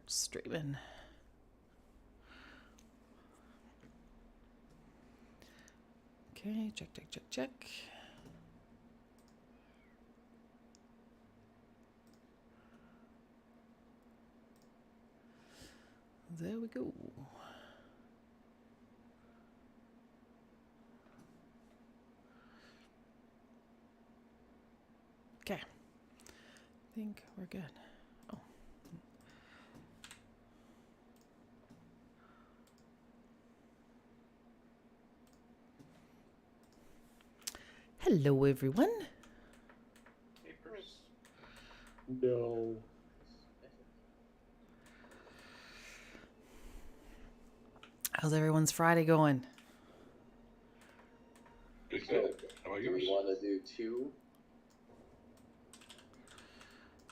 streaming. Okay, check. There we go. Okay. I think we're good. Oh. Hello, everyone. Papers. No. How's everyone's Friday going? Good. How about Do yours? we want to do 2?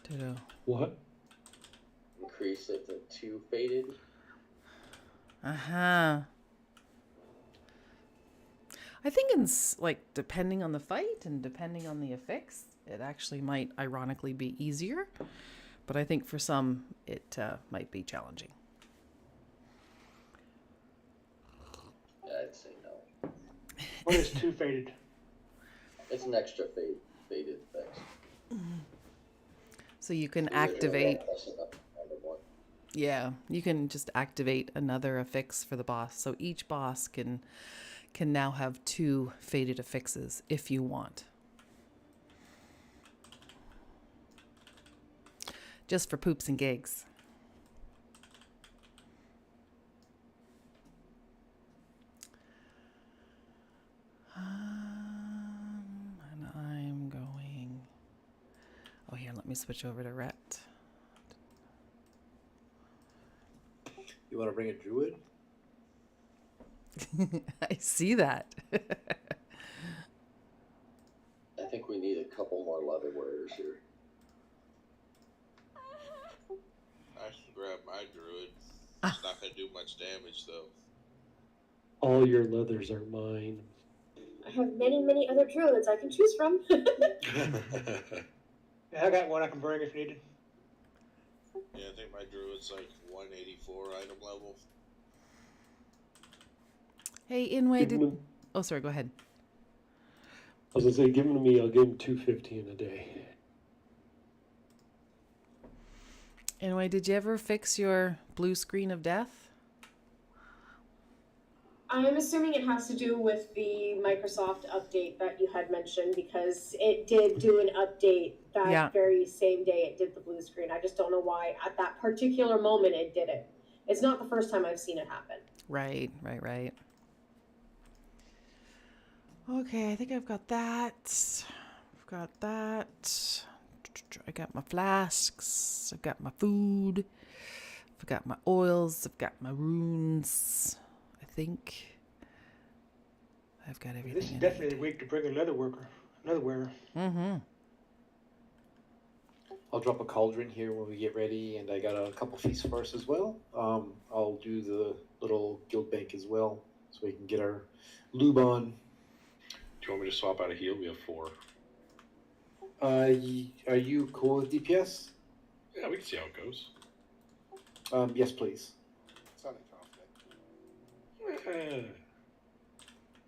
Ditto. What? Increase it to 2 faded? Uh-huh. I think it's like depending on the fight and depending on the effects, it actually might ironically be easier. But I think for some, it might be challenging. I'd say no. What is 2 faded? It's an extra faded effect. So you can You're literally activate. pressing up on the one. Yeah, you can just activate another affix for the boss. So each boss can now have 2 faded affixes if you want. Just for poops and gigs. And I'm going. Oh, here, let me switch over to Rhett. You want to bring a druid? I see that. I think we need a couple more leather wearers here. I should grab my druid. It's not going to do much damage, though. All your leathers are mine. I have many, many other druids I can choose from. Yeah, I got one I can bring if needed. Yeah, I think my druid's like 184 item level. Hey, Inway, Give him- Oh, sorry, go ahead. I was gonna say, give him to me. I'll give him $2.50 in a day. Anyway, did you ever fix your blue screen of death? I'm assuming it has to do with the Microsoft update that you had mentioned, because it did do an update that very same day it did the blue screen. I just don't know why at that particular moment it did it. It's not the first time I've seen it happen. Right. Okay, I think I've got that. I got my flasks. I've got my food. I've got my oils. I've got my runes. I think I've got everything. This is definitely the week to bring another wearer. Mm-hmm. I'll drop a cauldron here when we get ready, and I got a couple feasts for us as well. I'll do the little guild bank as well, so we can get our lube on. Do you want me to swap out a heal? We have 4. Are you cool with DPS? Yeah, we can see how it goes. Yes, please. Sounding confident.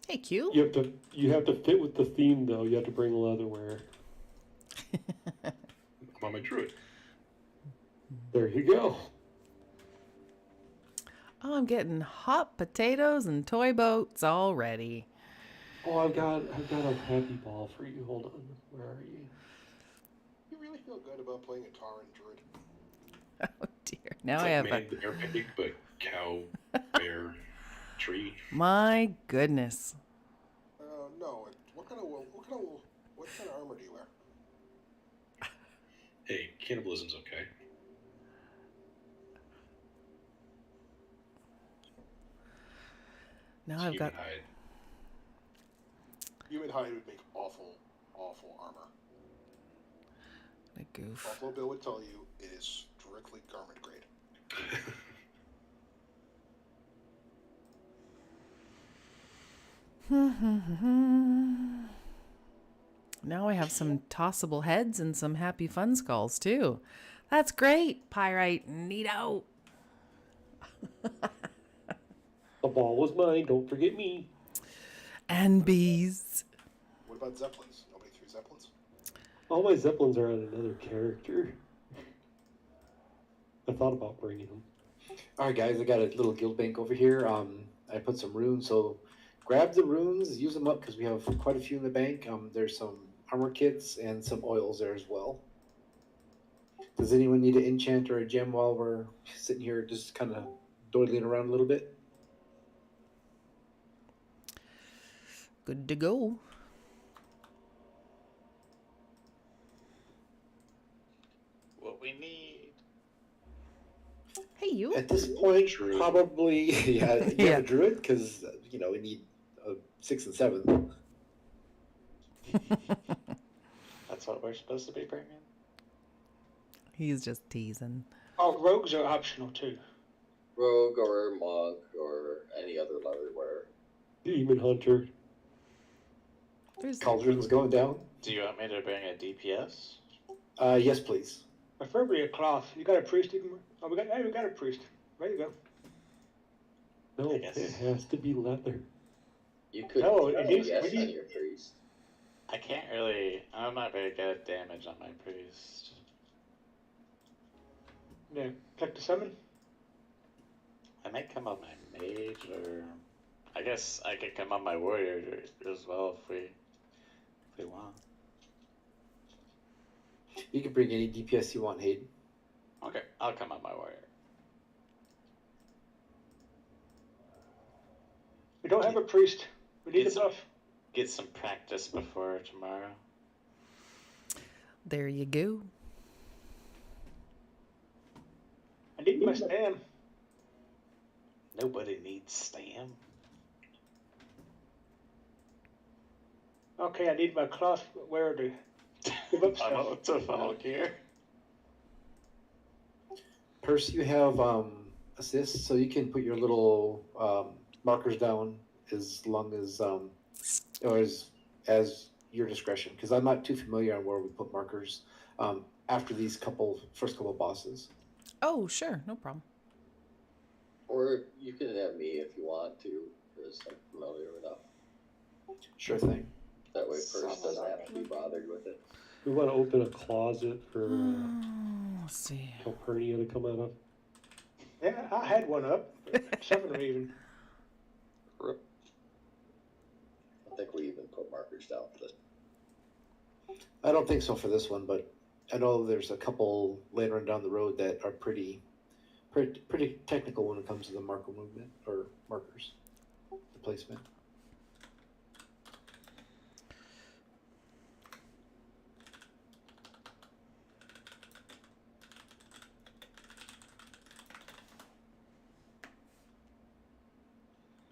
Hey, Q. You have to fit with the theme though. You have to bring leatherware. I'm on my druid. There you go. Oh, I'm getting hot potatoes and toy boats already. Oh, I've got a happy ball for you. Hold on. Where are you? You really feel good about playing a Tauren druid? Oh dear. Now It's I have man, bear, pig, but cow, bear, tree. My goodness. No. What kind of armor do you wear? Hey, cannibalism's okay. Now It's I've human got. hide. Human hide would make awful armor. A goof. Buffalo Bill would tell you it is strictly garment grade. Now I have some tossable heads and some happy fun skulls too. That's great, Pyrite. Neato. The ball was mine. Don't forget me. And bees. What about Zeppelins? Nobody threw Zeppelins? All my Zeppelins are on another character. I thought about bringing them. All right, guys, I got a little guild bank over here. I put some runes, so grab the runes, use them up because we have quite a few in the bank. There's some armor kits and some oils there as well. Does anyone need an enchant or a gem while we're sitting here just kind of doodling around a little bit? Good to go. What we need. Hey, you. At this point, probably yeah, you Yeah. have a druid because we need a 6th and 7th. That's what we're supposed to be bringing. He's just teasing. Oh, rogues are optional too. Rogue or monk or any other leatherware. Demon Hunter. Cauldron's going down. Do you want me to bring a DPS? Yes, please. Preferably a cloth. You got a priest? You can... Oh, we got a priest. There you go. No, I it guess. has to be leather. You could No, put it a needs- yes we on need- your priest. I can't really. I'm not very good at damage on my priest. Yeah, click to summon. I might come on my mage, or I guess I could come on my warrior as well if we want. You can bring any DPS you want, Hayden. Okay, I'll come on my warrior. We don't have a priest. We need Get a some- buff. Get some practice before tomorrow. There you go. I need my stam. Nobody needs stam. Okay, I need my cloth wearer to give up I'm stuff. out to volunteer. Percy, you have assists, so you can put your little markers down as long as or as your discretion. Because I'm not too familiar on where we put markers after these first couple bosses. Oh, sure. No problem. Or you can have me if you want to, because I'm familiar enough. Sure thing. That way first doesn't have to be bothered with it. We want to open a closet for Let's see. Calpurnia to come out of. Yeah, I had one up. 7 of them even. I think we even put markers down for this. I don't think so for this one, but I know there's a couple later on down the road that are pretty technical when it comes to the marker movement or markers, the placement.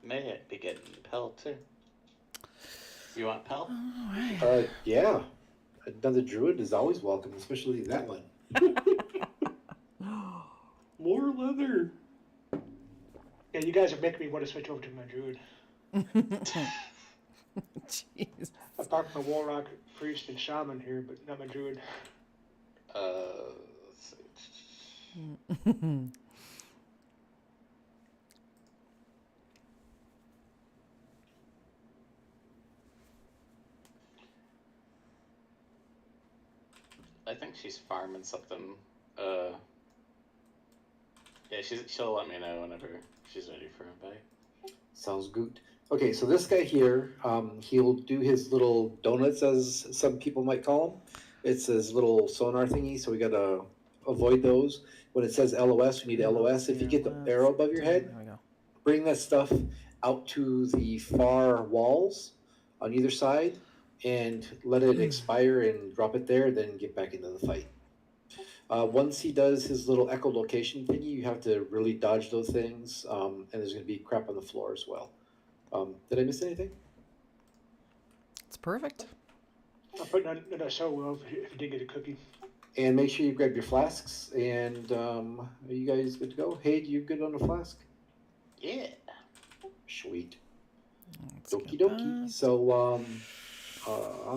May it be getting Pell too. You want Pell? All right. Yeah, another druid is always welcome, especially that one. More leather. Yeah, you guys are making me want to switch over to my druid. Jeez. I parked my warlock, priest, and shaman here, but not my druid. Let's see. I think she's farming something. Yeah, she'll let me know whenever she's ready for a bite. Sounds good. Okay, so this guy here, he'll do his little donuts, as some people might call them. It's his little sonar thingy, so we gotta avoid those. When it says LOS, we need LOS. If you get the arrow above your head, There we go. bring that stuff out to the far walls on either side and let it expire and drop it there, then get back into the fight. Once he does his little echolocation thingy, you have to really dodge those things, and there's going to be crap on the floor as well. Did I miss anything? It's perfect. I'll put that so well if you did get a cookie. And make sure you grab your flasks. And are you guys good to go? Hey, you good on the flask? Yeah. Sweet. Let's Okie get dokie. that. So on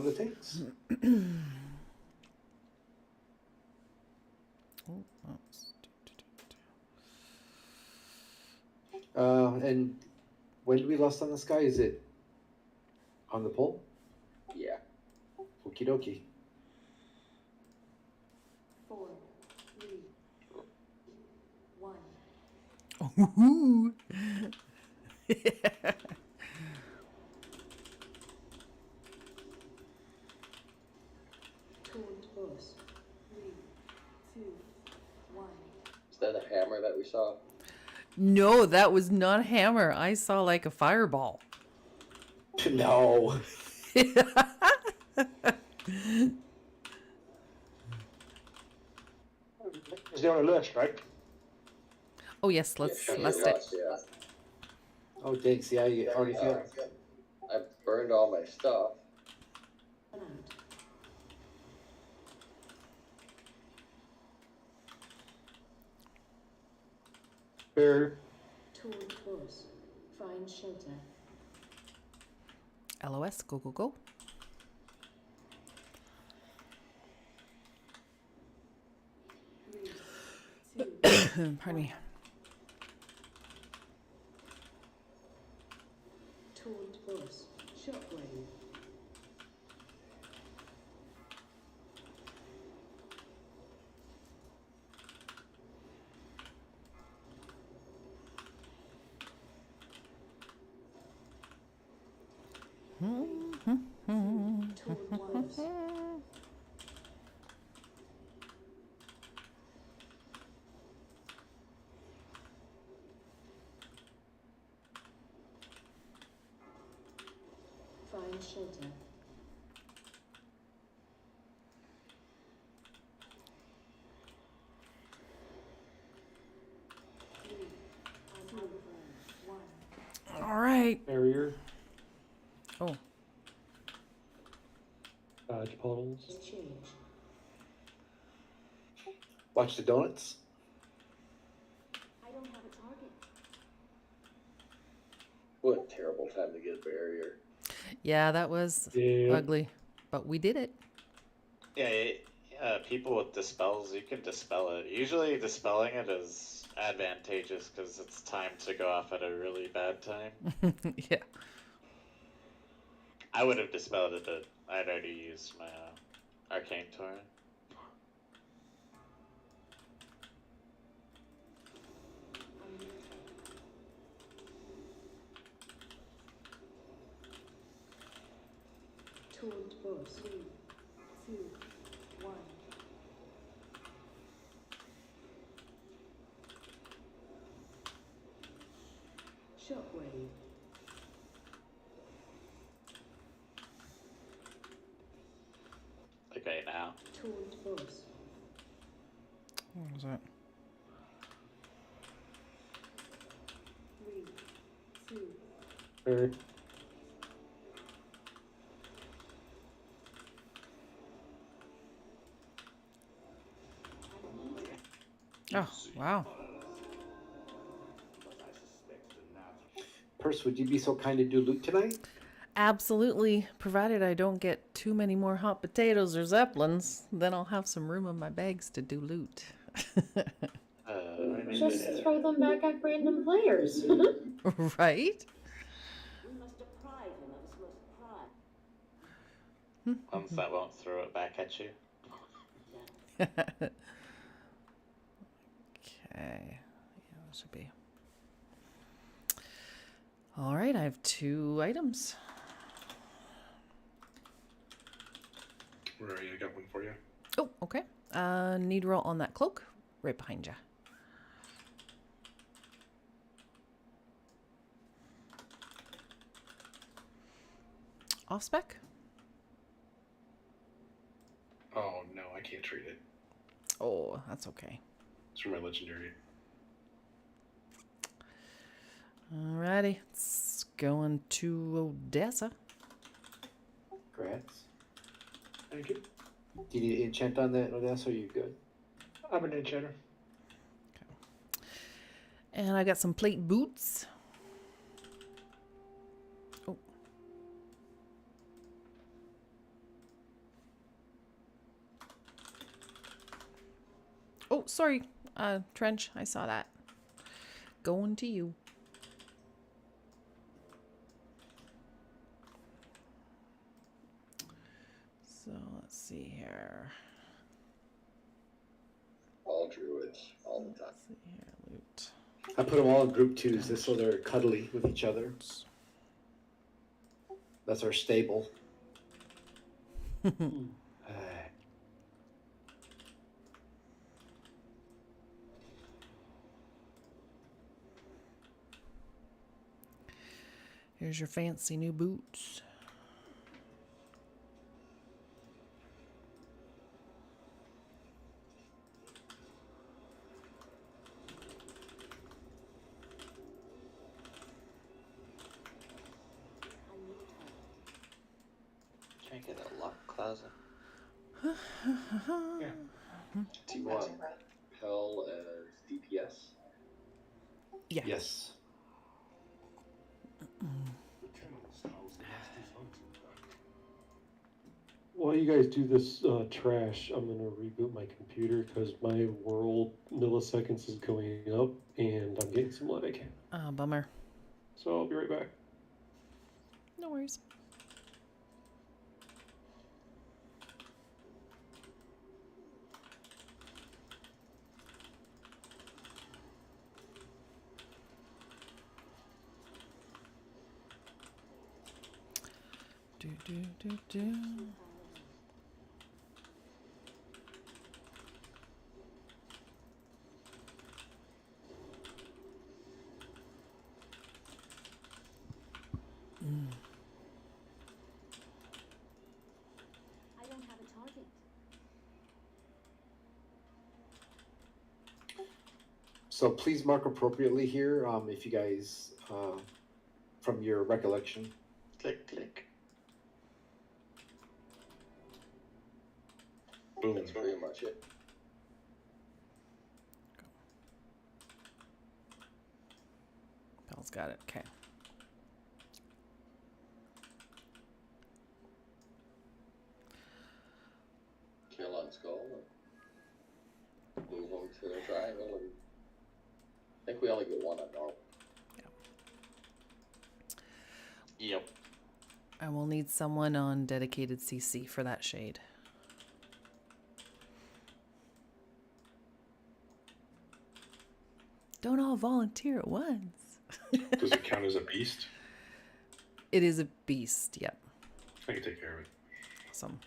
the tanks. Oh, oops. And when do we lost on the sky? Is it on the pole? Yeah. Okie dokie. 4, 3, 1. Ooh. Toward bus. 3, 2, 1. Is that a hammer that we saw? No, that was not a hammer. I saw like a fireball. No. Is there on the list, right? Oh yes, let's Yeah, list sure it. was, yeah. Oh, dang. See, I already feel. I burned all my stuff. Out. Barrier. Toward bus. Find shelter. LOS, go, go, go. 3, 2. Pardon me. Toward bus. Shockwave. Toward bus. Find shelter. Three, two, one. All right. Barrier. Oh, Dodge puddles. Change. Watch the donuts. I don't have a target. What a terrible time to get a barrier. yeah, that was Yeah. ugly, but we did it. Yeah, people with dispels, you can dispel it. Usually dispelling it is advantageous because it's time to go off at a really bad time. Yeah. I would have dispelled it, but I'd already used my arcane torrent. Toward bus. 3, 2, 1. Shockwave. Like right now. Toward bus. What was that? 3, 2. Barrier. Oh, wow. Purse, would you be so kind to do loot tonight? Absolutely. Provided I don't get too many more hot potatoes or zeppelins, then I'll have some room in my bags to do loot. Just throw them back at random players. Right? We must deprive him of his most pride. Ones that won't throw it back at you. Okay. Yeah, that should be. All right, I have 2 items. Where are you? I got one for you. Oh, okay. Need roll on that cloak right behind you. Off spec? Oh no, I can't trade it. Oh, that's okay. It's for my legendary. Alrighty, it's going to Odessa. Grats. Thank you. Do you need to enchant on that, Odessa, or are you good? I'm an enchanter. And I got some plate boots. Oh. Oh, sorry. Trench, I saw that. Going to you. see here. All druids, all the time. Let's see here. Loot. I put them all in group twos just so they're cuddly with each other. That's our stable. Here's your fancy new boots. Can I get a lock closet? Yeah. Do you want Hell as DPS? Yeah. Yes. While you guys do this trash, I'm gonna reboot my computer because my world milliseconds is going up and I'm getting some lag. Bummer. So I'll be right back. No worries. Do. I don't have a target. So please mark appropriately here if you guys, from your recollection. Click, click. Boom. That's pretty much it. Bell's got it. Okay. Kill on skull. Move them to a triangle. And I think we only get one on normal. Yep. I will need someone on dedicated CC for that shade. Don't all volunteer at once. Does it count as a beast? It is a beast. Yep. I can take care of it. Awesome.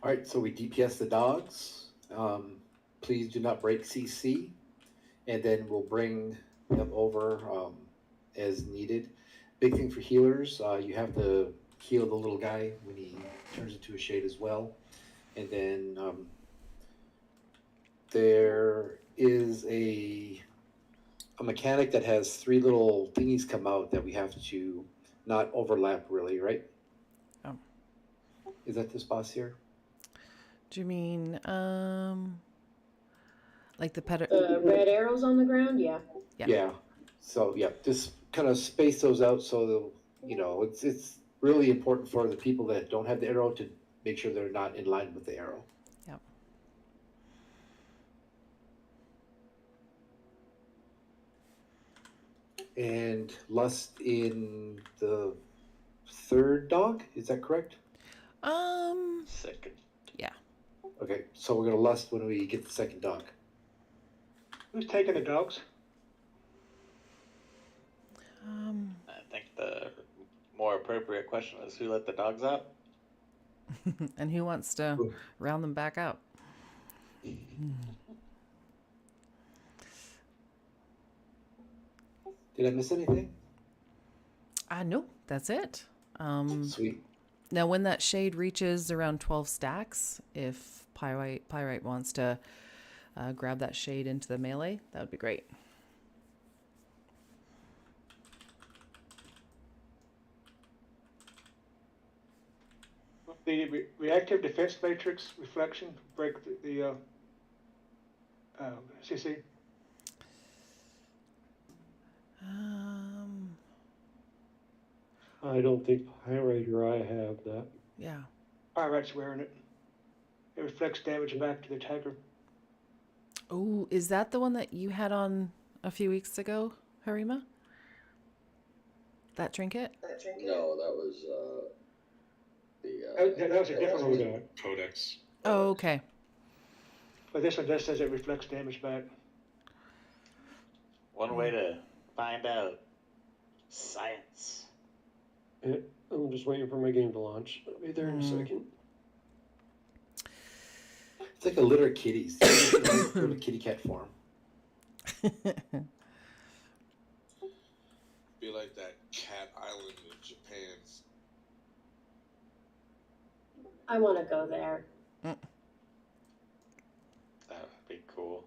All right, so we DPS the dogs. Please do not break CC, and then we'll bring them over as needed. Big thing for healers, you have to heal the little guy when he turns into a shade as well. And then there is a mechanic that has 3 little thingies come out that we have to not overlap really, right? Oh. Is that this boss here? Do you mean like the The red arrows on the ground, yeah. Yeah. So yeah, just kind of space those out so the, you know, it's really important for the people that don't have the arrow to make sure they're not in line with the arrow. Yep. And lust in the 3rd dog, is that correct? Second. Yeah. Okay, so we're gonna lust when we get the 2nd dog. Who's taking the dogs? I think the more appropriate question is who let the dogs out? And who wants to round them back out? Did I miss anything? No, that's it. Sweet. Now, when that shade reaches around 12 stacks, if Pyrite wants to grab that shade into the melee, that would be great. The reactive defense matrix reflection break the CC. I don't think Pyrite or I have that. Yeah. Pyrite's wearing it. It reflects damage back to the attacker. Oh, is that the one that you had on a few weeks ago, Harima? That trinket? No, that was That was a different one. Okay. Codex. Oh, okay. But this one just says it reflects damage back. One way to find out. Science. Yeah, I'm just waiting for my game to launch. I'll be there in a second. It's like a litter of kitties. Go to kitty cat form. Be like that cat island in Japan. I want to go there. That would be cool.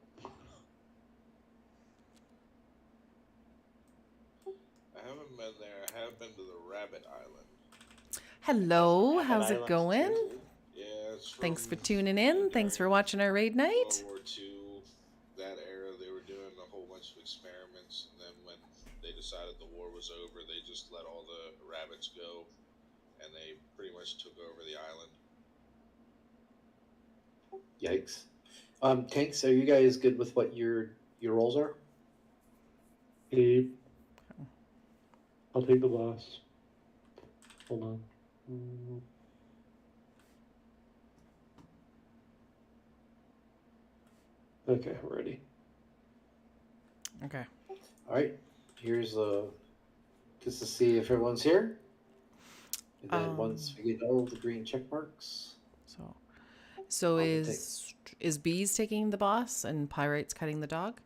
I haven't been there. I have been to the Rabbit Island. Hello, how's it Island's going? cool. Yeah, it's from Thanks for tuning in. Thanks for watching our raid night. World War II, that era. They were doing a whole bunch of experiments, and then when they decided the war was over, they just let all the rabbits go, and they pretty much took over the island. Yikes. Tanks, are you guys good with what your roles are? Abe. I'll take the boss. Hold on. Okay, I'm ready. Okay. All right. Here's just to see if everyone's here. And then once we get all the green check marks. So is Bees taking the boss and Pyrite's cutting the dog?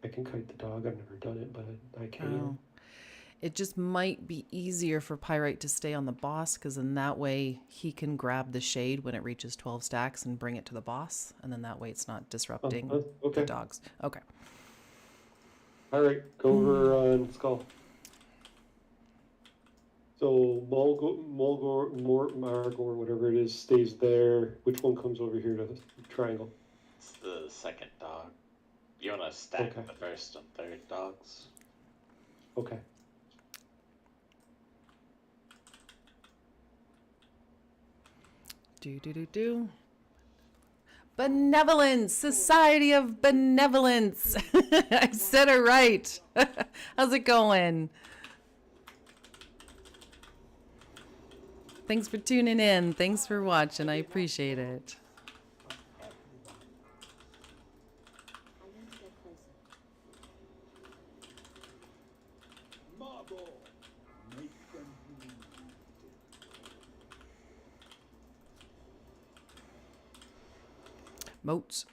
I can kite the dog. I've never done it, but I can. Oh. It just might be easier for Pyrite to stay on the boss, because in that way he can grab the shade when it reaches 12 stacks and bring it to the boss, and then that way it's not disrupting okay. the dogs. Okay. All right, go over and skull. So Margor, whatever it is, stays there. Which one comes over here to the triangle? It's the second dog. You want to stack the first and third dogs. Okay. Do. Benevolence, Society of Benevolence. I said it right. How's it going? Thanks for tuning in. Thanks for watching. I appreciate it. Moats.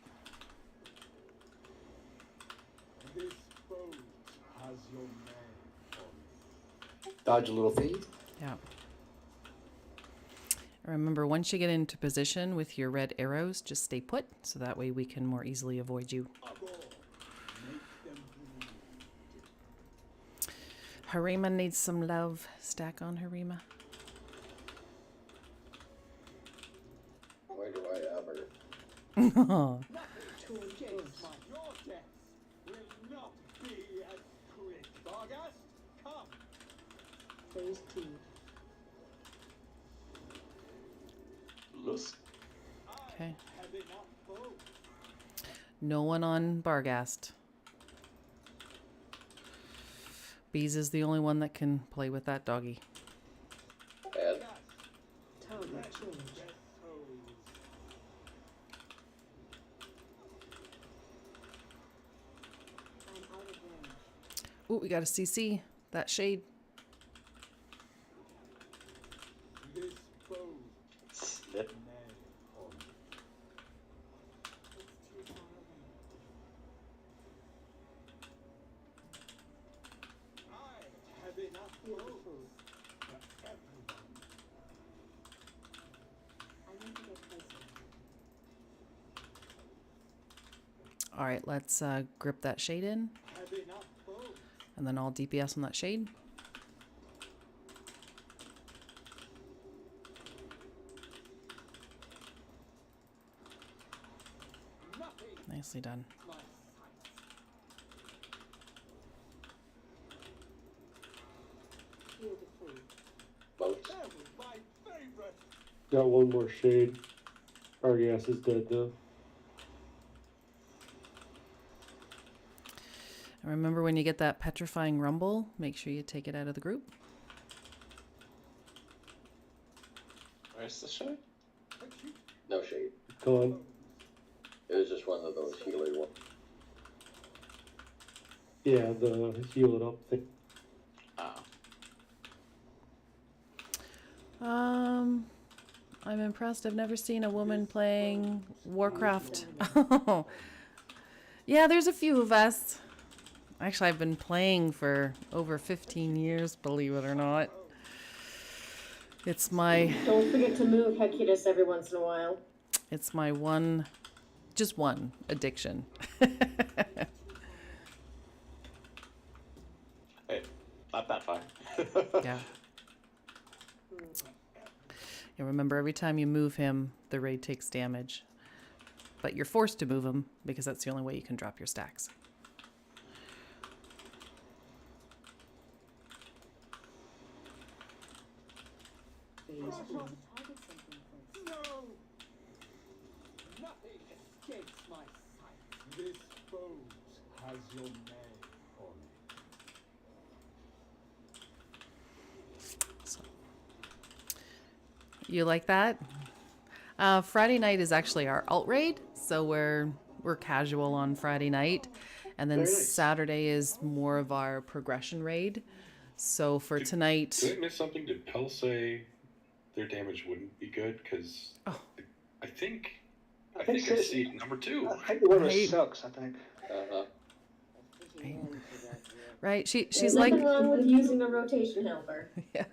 Dodge a little feed. Yeah. Remember, once you get into position with your red arrows, just stay put, so that way we can more easily avoid you. Harima needs some love. Stack on Harima. Why do I have her? Phase 2. Okay. No one on Barghast. Bees is the only one that can play with that doggy. Bad. Toggle change. I'm out of range. Ooh, we got a CC. That shade. Slip. It's too far away. I need to get closer. All right, let's grip that shade in. And then I'll DPS on that shade. Nicely done. Feel the food. Boats. Got one more shade. Argas is dead though. And remember, when you get that petrifying rumble, make sure you take it out of the group. Where's the shade? No shade. Gone. It was just one of those healer ones. Yeah, the heal it up thing. Oh. I'm impressed. I've never seen a woman playing Warcraft. Yeah, there's a few of us. Actually, I've been playing for over 15 years, believe it or not. It's my... Don't forget to move Hecutus every once in a while. It's my one... Just one addiction. Hey, not that far. Yeah. You remember, every time you move him, the raid takes damage. But you're forced to move him, because that's the only way you can drop your stacks. No! Nothing escapes my sight. This boat has your name on it. So. You like that? Friday night is actually our alt raid, so we're casual on Friday night, and then Saturday is more of our progression raid. So for tonight, did I miss something? Did Pell say their damage wouldn't be good? Because I think I see number 2. I think the one sucks. I think. Right? She's There's like nothing wrong with using a rotation helper. Yeah.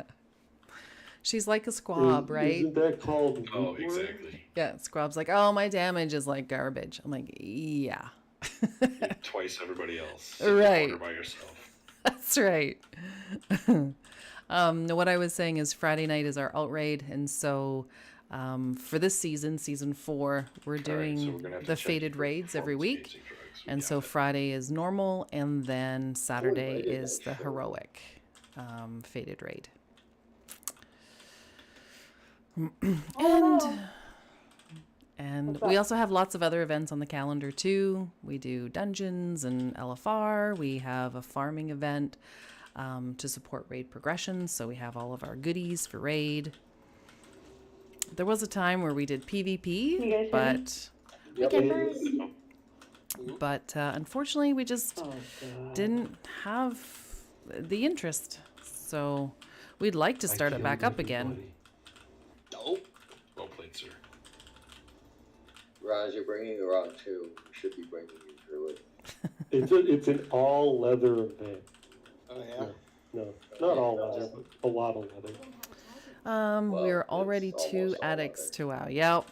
She's like a squab, right? Isn't that called? Oh, exactly. Yeah, squab's like, oh, my damage is like garbage. I'm like, yeah. Twice everybody else. Right. Order by yourself. That's right. What I was saying is Friday night is our alt raid, and so for this season, season 4, we're doing the fated raids every week, and so Friday is normal, and then Saturday is the heroic fated raid. And we also have lots of other events on the calendar too. We do dungeons and LFR. We have a farming event to support raid progression. So we have all of our goodies for raid. There was a time where we did PvP, but unfortunately we just didn't have the interest. So we'd like to start it back up again. Nope. Well played, sir. Raj, you're bringing the wrong 2. We should be bringing you through it. It's an all leather event. Oh yeah. No, not all leather, but a lot of leather. We're already 2 addicts to WoW. Yep.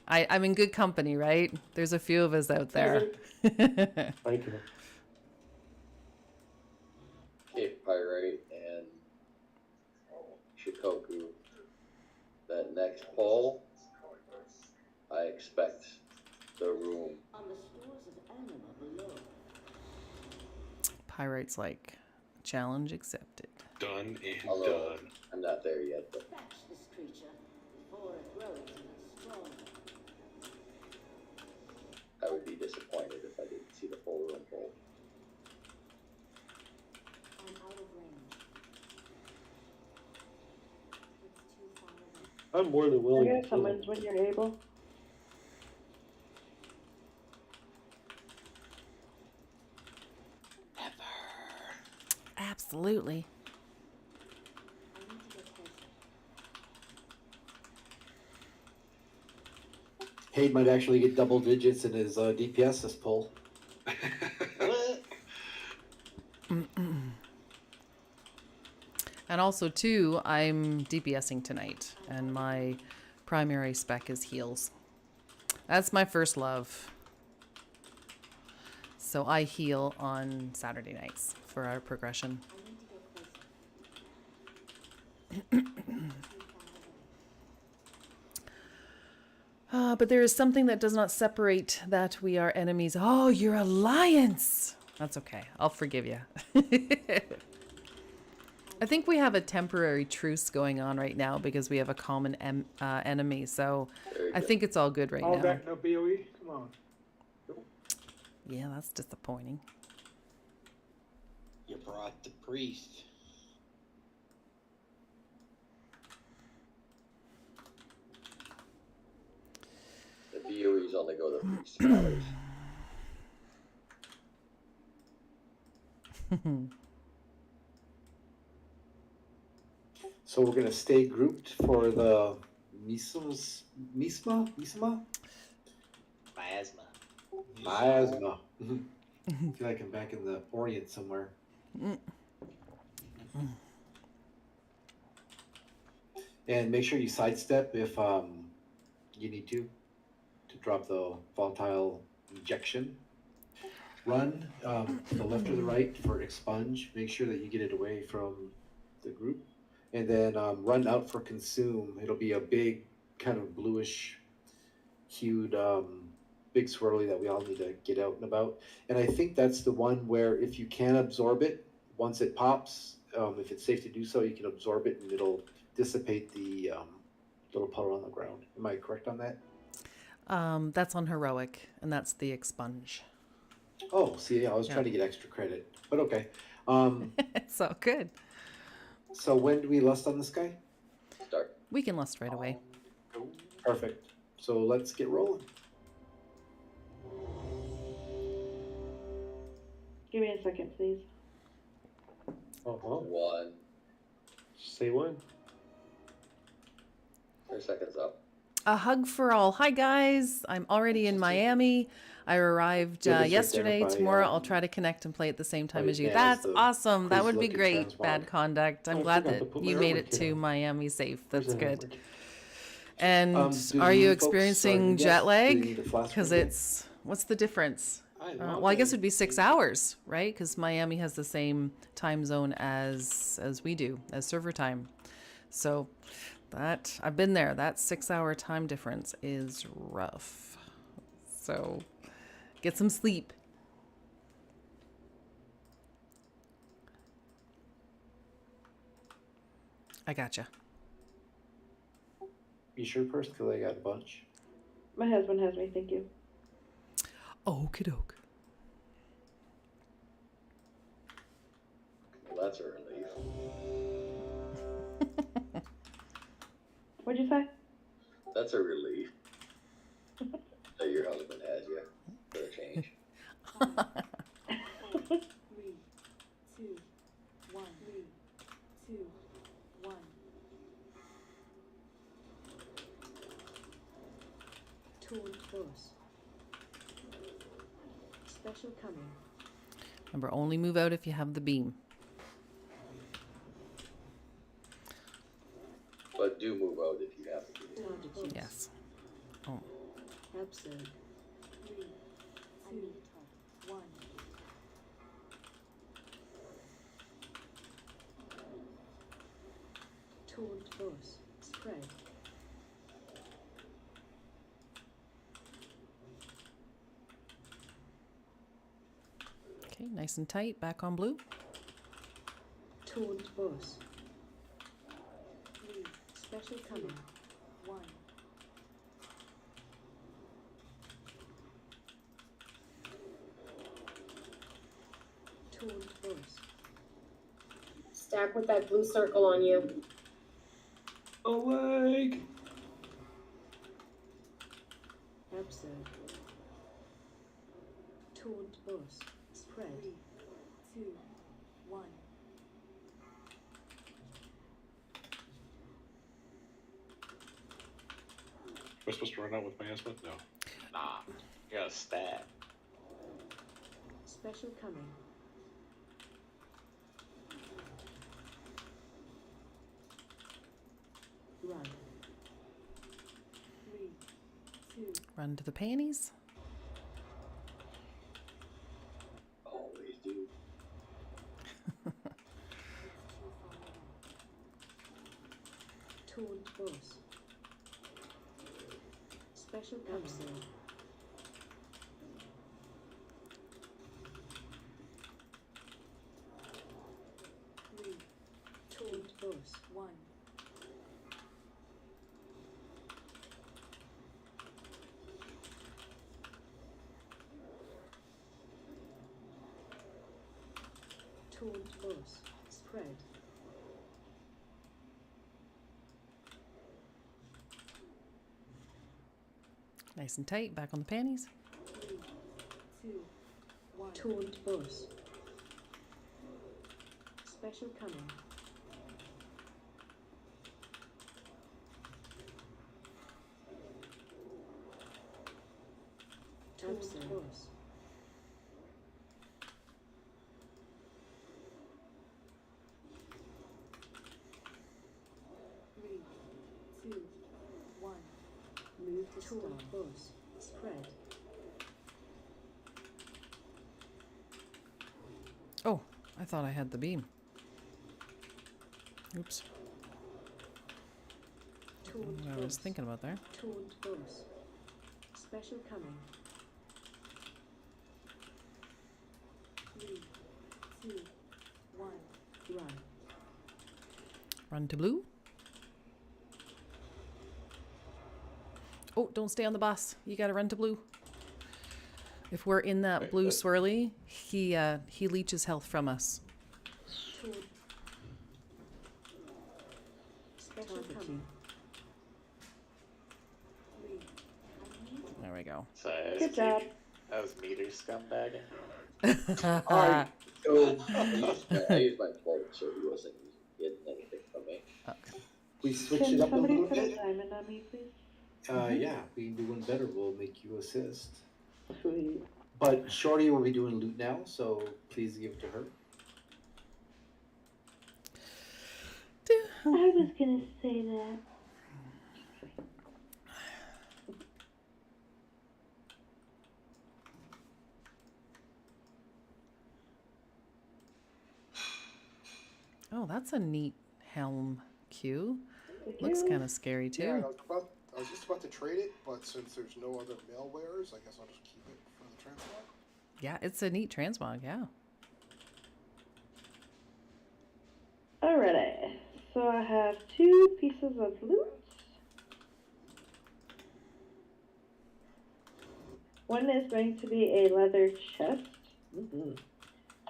I'm in good company, right? There's a few of us out there. Thank you. Cape Pyrite and Shikoku. That next poll, I expect the room. On the stores of Anima below. Pyrite's like, challenge accepted. Done and Although, done. I'm not there yet, but Fetch this creature before it grows even stronger. I would be disappointed if I didn't see the full room poll. I'm out of range. It's too far away. I'm more than willing to kill Summons when you're able. Absolutely. I need to get closer. Hayde might actually get double digits in his DPS this pull. And also, too, I'm DPSing tonight, and my primary spec is heals. That's my first love. So I heal on Saturday nights for our progression. But there is something that does not separate that we are enemies. Oh, your alliance! That's okay. I'll forgive you. I think we have a temporary truce going on right now because we have a common enemy. So I think it's all good right All now. that, no BOE? Come on. Yeah, that's disappointing. You brought the priest. These only go to free scholars. So we're gonna stay grouped for the Misma? Miasma. Miasma. I feel like I'm back in the Orient somewhere. And make sure you sidestep if you need to drop the volatile injection. Run to the left or the right for expunge. Make sure that you get it away from the group. And then run out for consume. It'll be a big kind of bluish hued big swirly that we all need to get out and about. And I think that's the one where if you can absorb it, once it pops, if it's safe to do so, you can absorb it and it'll dissipate the little puddle on the ground. Am I correct on that? That's on heroic, and that's the expunge. Oh, see, I was trying to get extra credit, but okay. It's all good. So when do we lust on this guy? Start. We can lust right away. Perfect. So let's get rolling. Give me a second, please. One. Say one. 3 seconds up. A hug for all. Hi, guys. I'm already in Miami. I arrived yesterday. Tomorrow I'll try to connect and play at the same time as you. That's awesome. That would be great. Bad conduct. I'm glad that you made it to Miami safe. That's good. And are you experiencing jet lag? Because it's, what's the difference? Well, I guess it would be 6 hours, right? Because Miami has the same time zone as we do, as server time. So that, I've been there. That 6 hour time difference is rough. So get some sleep. I gotcha. You sure, person? Because I got a bunch. My husband has me, thank you. Okie doke. Well, that's a relief. What'd you say? That's a relief that your husband has you for a change. 3, 2, 1. 3, 2, 1. Toward boss. Special coming. Remember, only move out if you have the beam. But do move out if you have to. Yes. Oh. Absurd. 3, 2, 1. Toward boss. Spread. Okay, nice and tight. Back on blue. Toward boss. 3. Special coming. 1. Toward boss. Stack with that blue circle on you. Awake! Absurd. Toward boss. Spread. 3, 2, 1. Am I supposed to run out with miasma? No. Nah, you gotta stab. Special coming. Run. 3, 2. Run to the panties. Always do. Toward boss. Special coming. Three. Toward boss. 1. Toward boss. Spread. Nice and tight. Back on the panties. 3, 2, 1. Taunt boss. Special coming. Taunt boss. Three, two, one. Move to taunt boss. Spread. Oh, I thought I had the beam. Oops. Taunt What I was boss. thinking about there. Taunt boss. Special coming. 3, 2, 1. Run. Run to blue. Oh, don't stay on the bus. You gotta run to blue. If we're in that blue swirly, he leeches health from us. Taunt. Special coming. 3. There we go. So Good job. That was meter scumbagging. Alright, so I used my bolt, so he wasn't getting anything from me. we switch Can it up a somebody little put a bit. diamond on me, please? Yeah, we can do one better. We'll make you assist. Sweet. But Shorty will be doing loot now, so please give it to her. I was gonna say that. Oh, that's a neat helm cue. Thank Looks you. kind of scary too. Yeah, I was just about to trade it, but since there's no other mail wearers, I guess I'll just keep it for the transmog. Yeah, it's a neat transmog, yeah. Alrighty. So I have 2 pieces of loot. One is going to be a leather chest.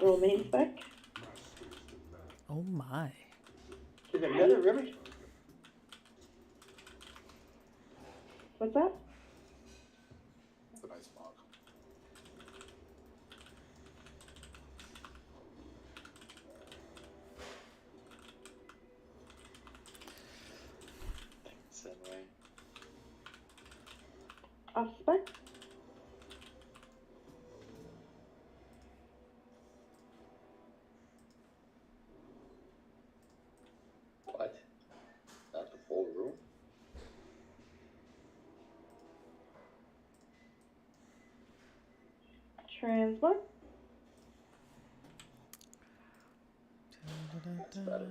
Roll main spec. Oh my. Is it leather, really? What's that? It's a nice log. Thanks anyway. Off spec. What? Not the full room? Transmog. That's better.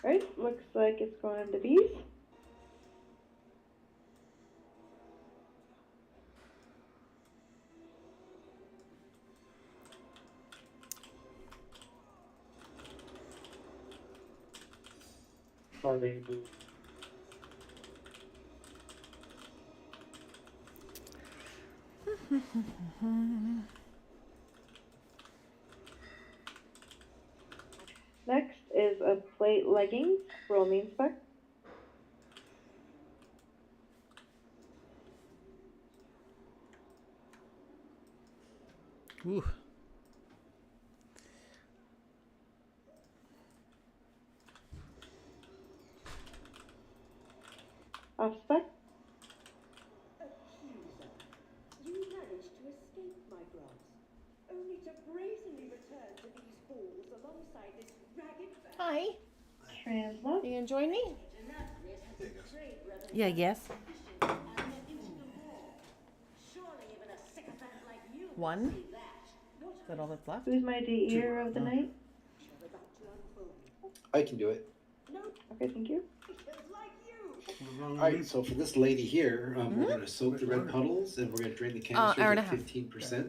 Right, looks like it's going to bees. Sorry, blue. Next is a plate leggings. Roll main spec. Ooh. Off spec. Accuser, you managed to escape my grasp, only to brazenly return to these halls alongside this ragged band. Hi. Transmog. You enjoying me? Yeah, yes. One. Is that all that's left? Who's my DER of the night? I can do it. Okay, thank you. Alright, so for this lady here, we're going to soak the red puddles and we're going to drain the canisters hour and at a half. 15%.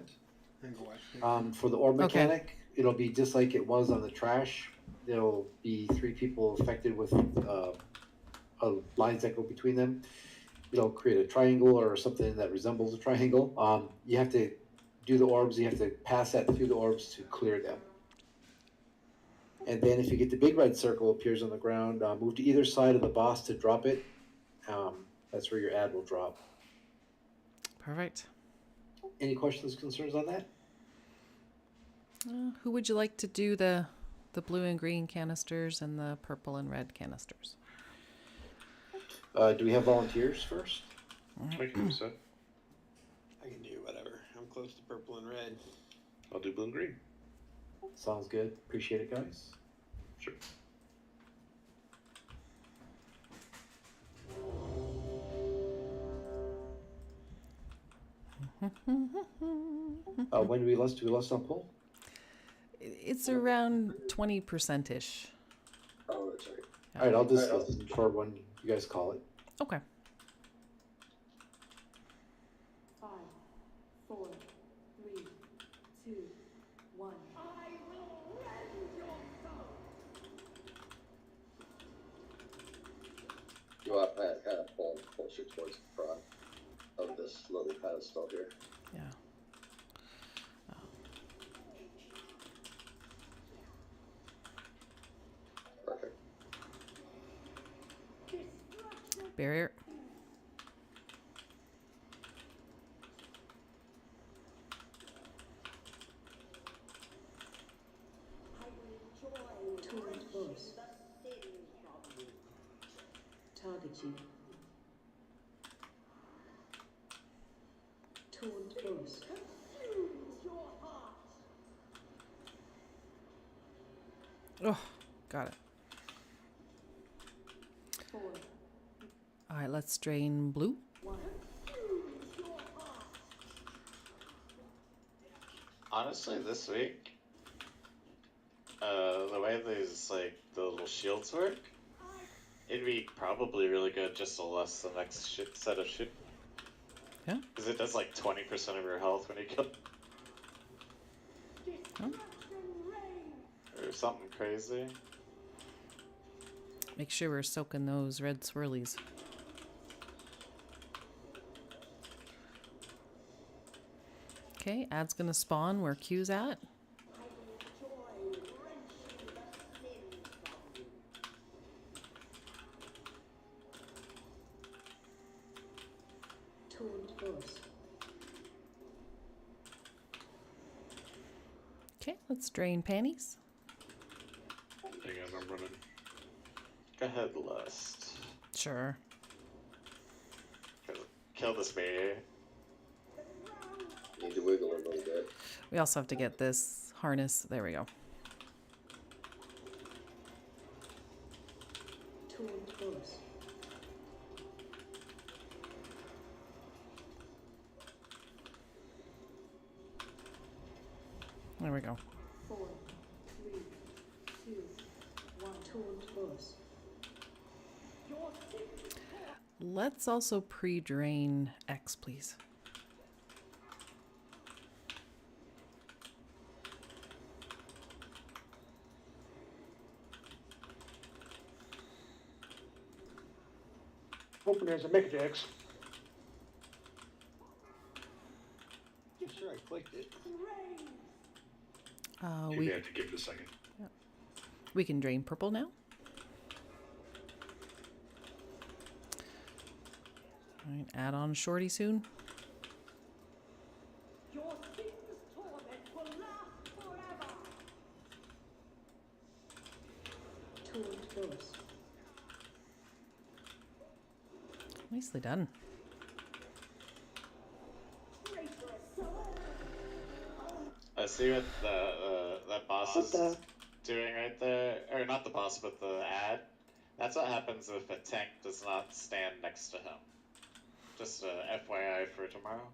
For the orb Okay. mechanic, it'll be just like it was on the trash. There'll be 3 people affected with lines that go between them. It'll create a triangle or something that resembles a triangle. You have to do the orbs, you have to pass that through the orbs to clear them. And then if you get the big red circle appears on the ground, move to either side of the boss to drop it. That's where your ad will drop. Perfect. Any questions, concerns on that? Who would you like to do the blue and green canisters and the purple and red canisters? Do we have volunteers first? I can do so. I can do whatever. I'm close to purple and red. I'll do blue and green. Sounds good. Appreciate it, guys. Sure. When do we list on pull? It's around 20%-ish. Oh, that's right. All right, I'll just listen for when you guys call it. Okay. 5, 4, 3, 2, 1. I will rend your soul. You want to kind of pull closer towards the front of this little pedestal here. Yeah. Perfect. Barrier. Torrent boss. Target you. Torrent boss. Oh, got it. 4, All right, let's drain blue. 1. Honestly, this week, the way these like the little shields work, it'd be probably really good just to less the next set of shit. Yeah. Because it does like 20% of your health when you kill. Oh. Or something crazy. Make sure we're soaking those red swirlies. Okay, ad's gonna spawn where Q's at. Torrent boss. Okay, let's drain panties. Hang on, I'm running. Go ahead, Lust. Sure. Kill this barrier. Need to wiggle a little bit. We also have to get this harness. There we go. Torrent boss. There we go. 4, 3, 2, 1. Torrent boss. Let's also pre-drain X, please. Hoping there's a Megadex. Yeah, sure, I clicked it. Maybe I have to give it a second. We can drain purple now. All right, add on shorty soon. Your sin's torment will last forever. Torrent boss. Nicely done. I see what that boss is doing right there, or not the boss, but the ad. That's what happens if a tank does not stand next to him. Just FYI for tomorrow.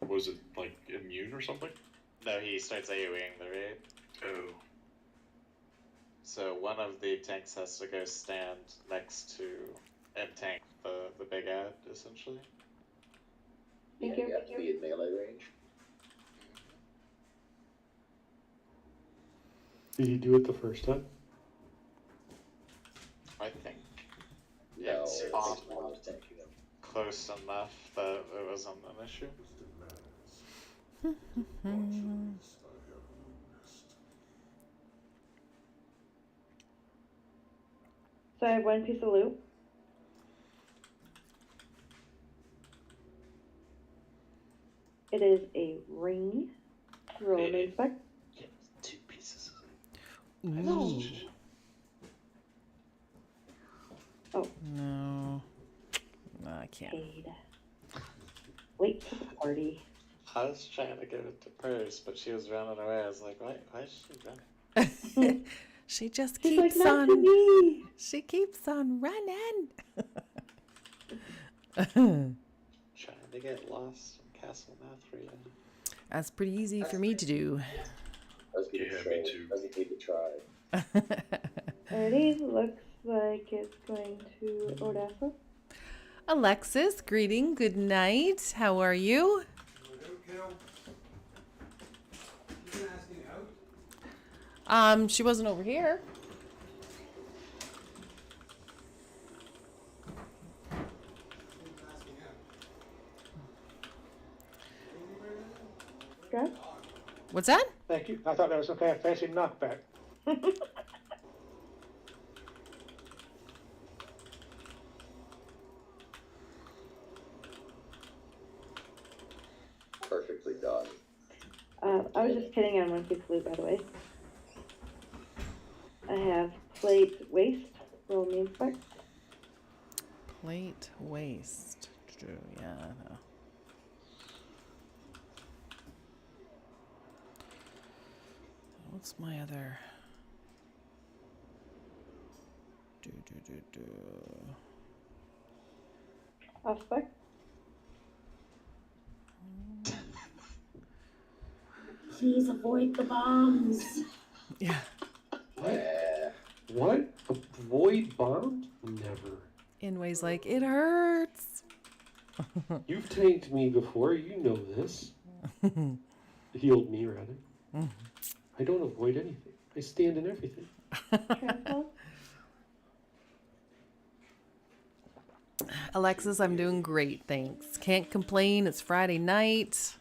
Was it like immune or something? No, he starts AoEing the raid. Oh. So one of the tanks has to go stand next to and tank the big ad, essentially. Yeah, you have to be in melee range. Did you do it the first time? I think. No, It's it off. takes one to tank you. close enough that it wasn't an issue. So I have one piece of loot. It is a ring. Roll and inspect. 2 pieces. Ooh. Oh. No. No, I can't. Paid. Late to the party. I was trying to give it to Purse, but she was running away. I was like, why is she running? She just She's keeps like, not to on. me. She keeps on running. Trying to get lost in Castle Mathria. That's pretty easy for me to do. Yeah, me too. Doesn't need to try. Alrighty, looks like it's going to Odessa. Alexis, greeting. Good night. How are you? She wasn't over here. Okay. What's that? Thank you. I thought that was some kind of fancy knockback. Perfectly done. I was just kidding on one piece of loot, by the way. I have plate waste. Roll me inspect. Plate waste. Yeah. What's my other? Off spec. Please avoid the bombs. Yeah. What? Avoid bombs? Never. Inway's like, it hurts. You've tanked me before. You know this. Healed me, rather. I don't avoid anything. I stand in everything. Alexis, I'm doing great, thanks. Can't complain. It's Friday night.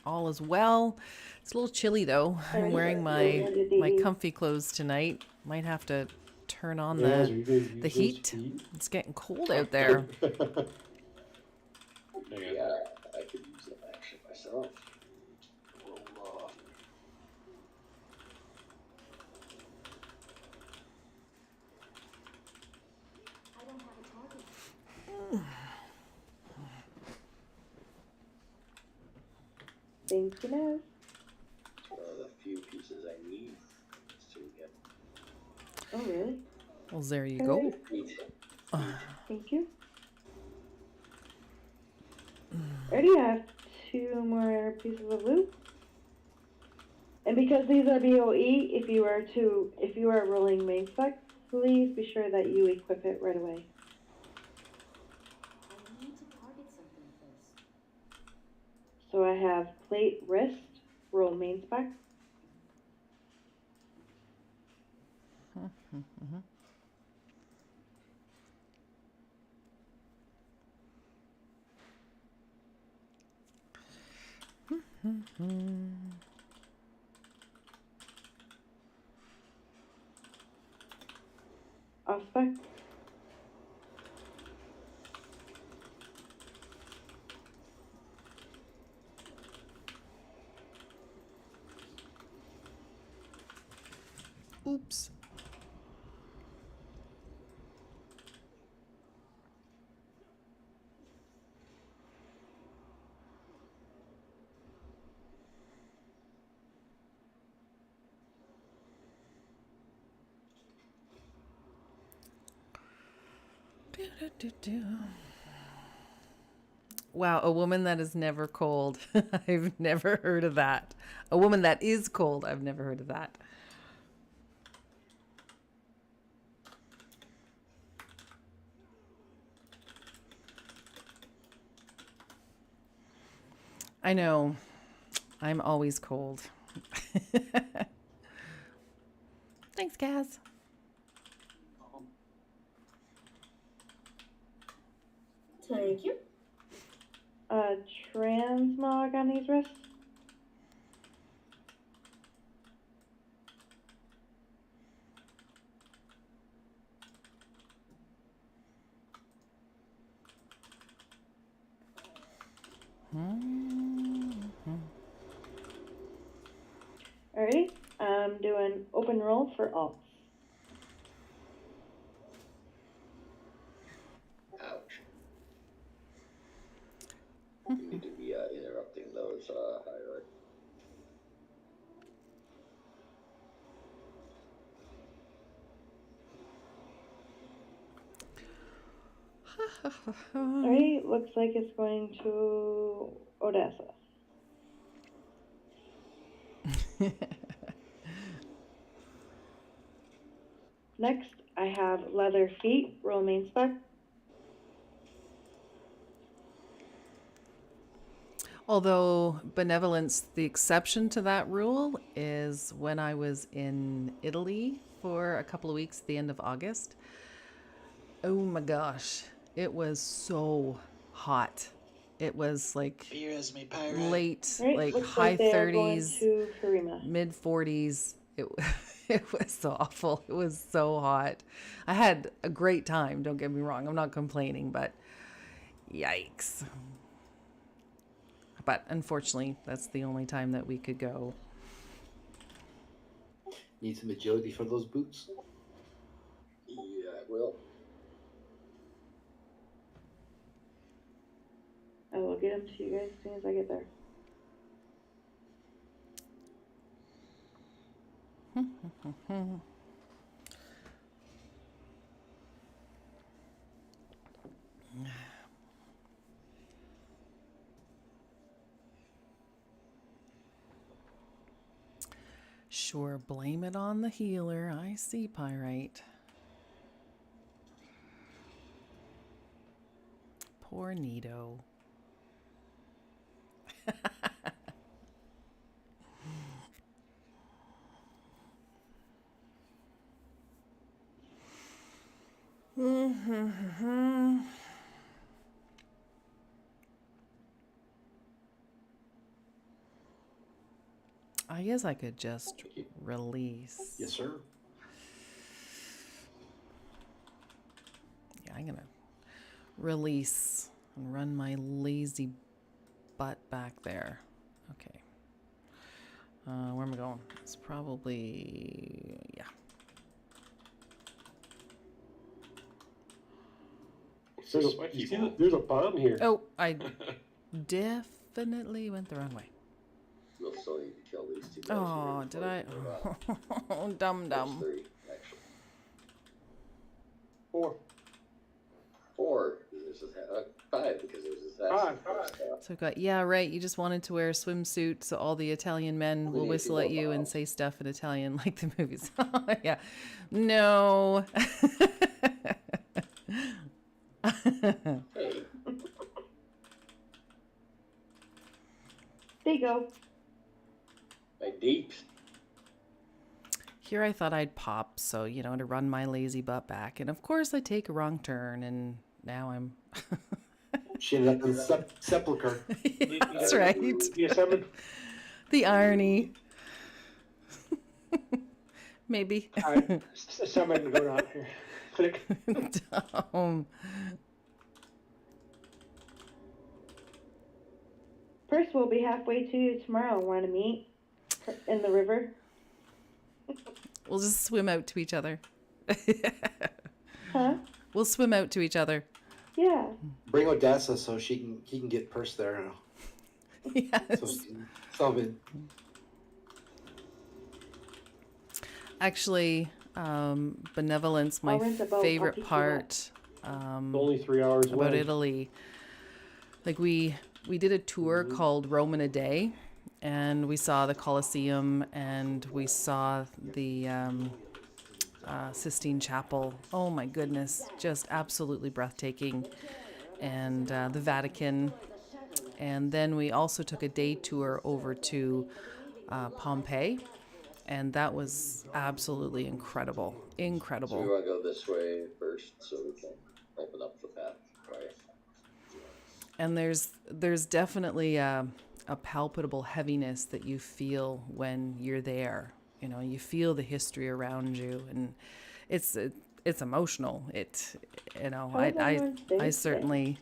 All is well. It's a little chilly though. I'm wearing my comfy clothes tonight. Might have to turn on the heat. It's getting cold out there. Yeah, I could use that action myself. Roll off. I don't have a target. Thank you, Naz. One of the few pieces I need to get. Oh, really? Well, there you go. Thank you. Already have 2 more pieces of loot. And because these are BOE, if you are rolling main spec, please be sure that you equip it right away. I need to target something first. So I have plate wrist, roll main spec. Off spec. Oops. Wow, a woman that is never cold. I've never heard of that. A woman that is cold. I've never heard of that. I know. I'm always cold. Thanks, Kaz. Tell you Thank you. Transmog on these wrists. Alrighty, I'm doing open roll for alts. Ouch. You need to be interrupting those hierarchies. Alright, looks like it's going to Odessa. Next, I have leather feet, roll main spec. Although benevolence, the exception to that rule is when I was in Italy for a couple of weeks at the end of August. Oh my gosh, it was so hot. It was like late, Right, like looks high like they are going 30s, to Karima. mid 40s. It was so awful. It was so hot. I had a great time, don't get me wrong. I'm not complaining, but yikes. But unfortunately, that's the only time that we could go. Need some agility for those boots? Yeah, I will. I will get them to you guys as soon as I get there. Sure, blame it on the healer. I see, Pyrite. Poor Nito. I guess I could just release. Yes, sir. Yeah, I'm gonna release and run my lazy butt back there. Okay. Where am I going? It's probably, yeah. There's a bomb here. Oh, I definitely went the wrong way. We'll still need to kill these two guys. Oh, did I? Oh, dumb. Three, actually. Four. This is five because it was Five. So I've got, yeah, right. You just wanted to wear a swimsuit so all the Italian men will whistle at you and say stuff in Italian like the movies. Yeah. No. Hey. There you go. My deeps. Here I thought I'd pop, so, you know, to run my lazy butt back. And of course I take a wrong turn, and now I'm... She ended up in sepulcher. Yeah, that's right. The irony. Maybe. All right, summon going on here. Click. Dumb. First, we'll be halfway to you tomorrow. Want to meet in the river? We'll just swim out to each other. Huh? We'll swim out to each other. Yeah. Bring Odessa so he can get Purse there now. Yes. So she can solve it. Actually, benevolence, my favorite part only 3 hours about away. Italy. Like we did a tour called Rome in a Day, and we saw the Colosseum and we saw the Sistine Chapel. Oh my goodness, just absolutely breathtaking. And the Vatican. And then we also took a day tour over to Pompeii, and that was absolutely incredible. Incredible. So we want to go this way first so we can open up the path, right? And there's definitely a palpable heaviness that you feel when you're there. You know, you feel the history around you, and it's emotional. I certainly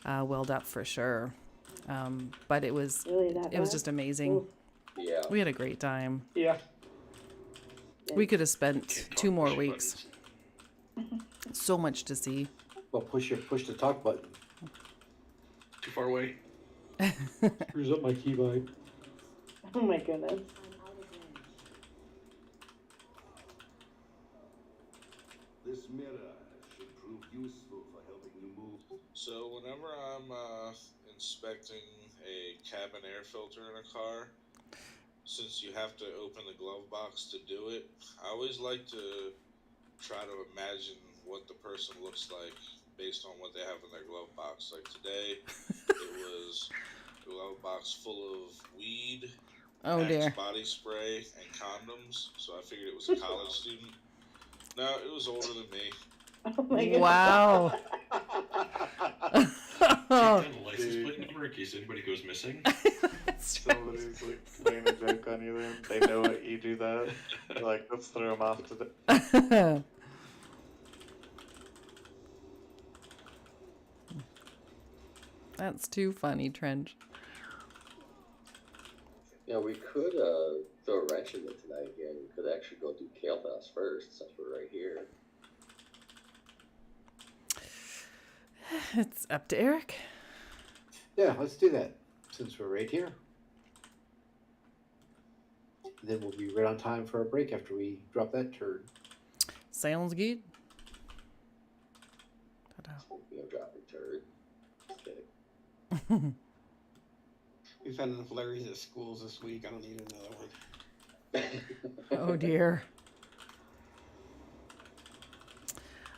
welled up for sure. But it was just amazing. Ooh. Yeah. We had a great time. Yeah. We could have spent 2 more weeks. So much to see. Well, push the talk button. Too far away. Screws up my keybind. Oh my goodness. This mirror should prove useful for helping you move. So whenever I'm inspecting a cabin air filter in a car, since you have to open the glove box to do it, I always like to try to imagine what the person looks like based on what they have in their glove box. Like today, it was a glove box full of weed, Axe body spray, and condoms. So I figured it was a college student. No, it was older than me. Oh my god. Wow. Take down the license plate number in case anybody goes missing. Somebody's like playing a joke on you there. They know what you do that. They're like, let's throw them off today. That's too funny, Trench. Yeah, we could throw a wrench in it tonight again. We could actually go do Kale Fest first since we're right here. It's up to Eric. Yeah, let's do that since we're right here. Then we'll be right on time for our break after we drop that turd. Sounds good. Speaking of dropping turd. Just kidding. We've had enough Larrys at schools this week. I don't need another one. Oh dear.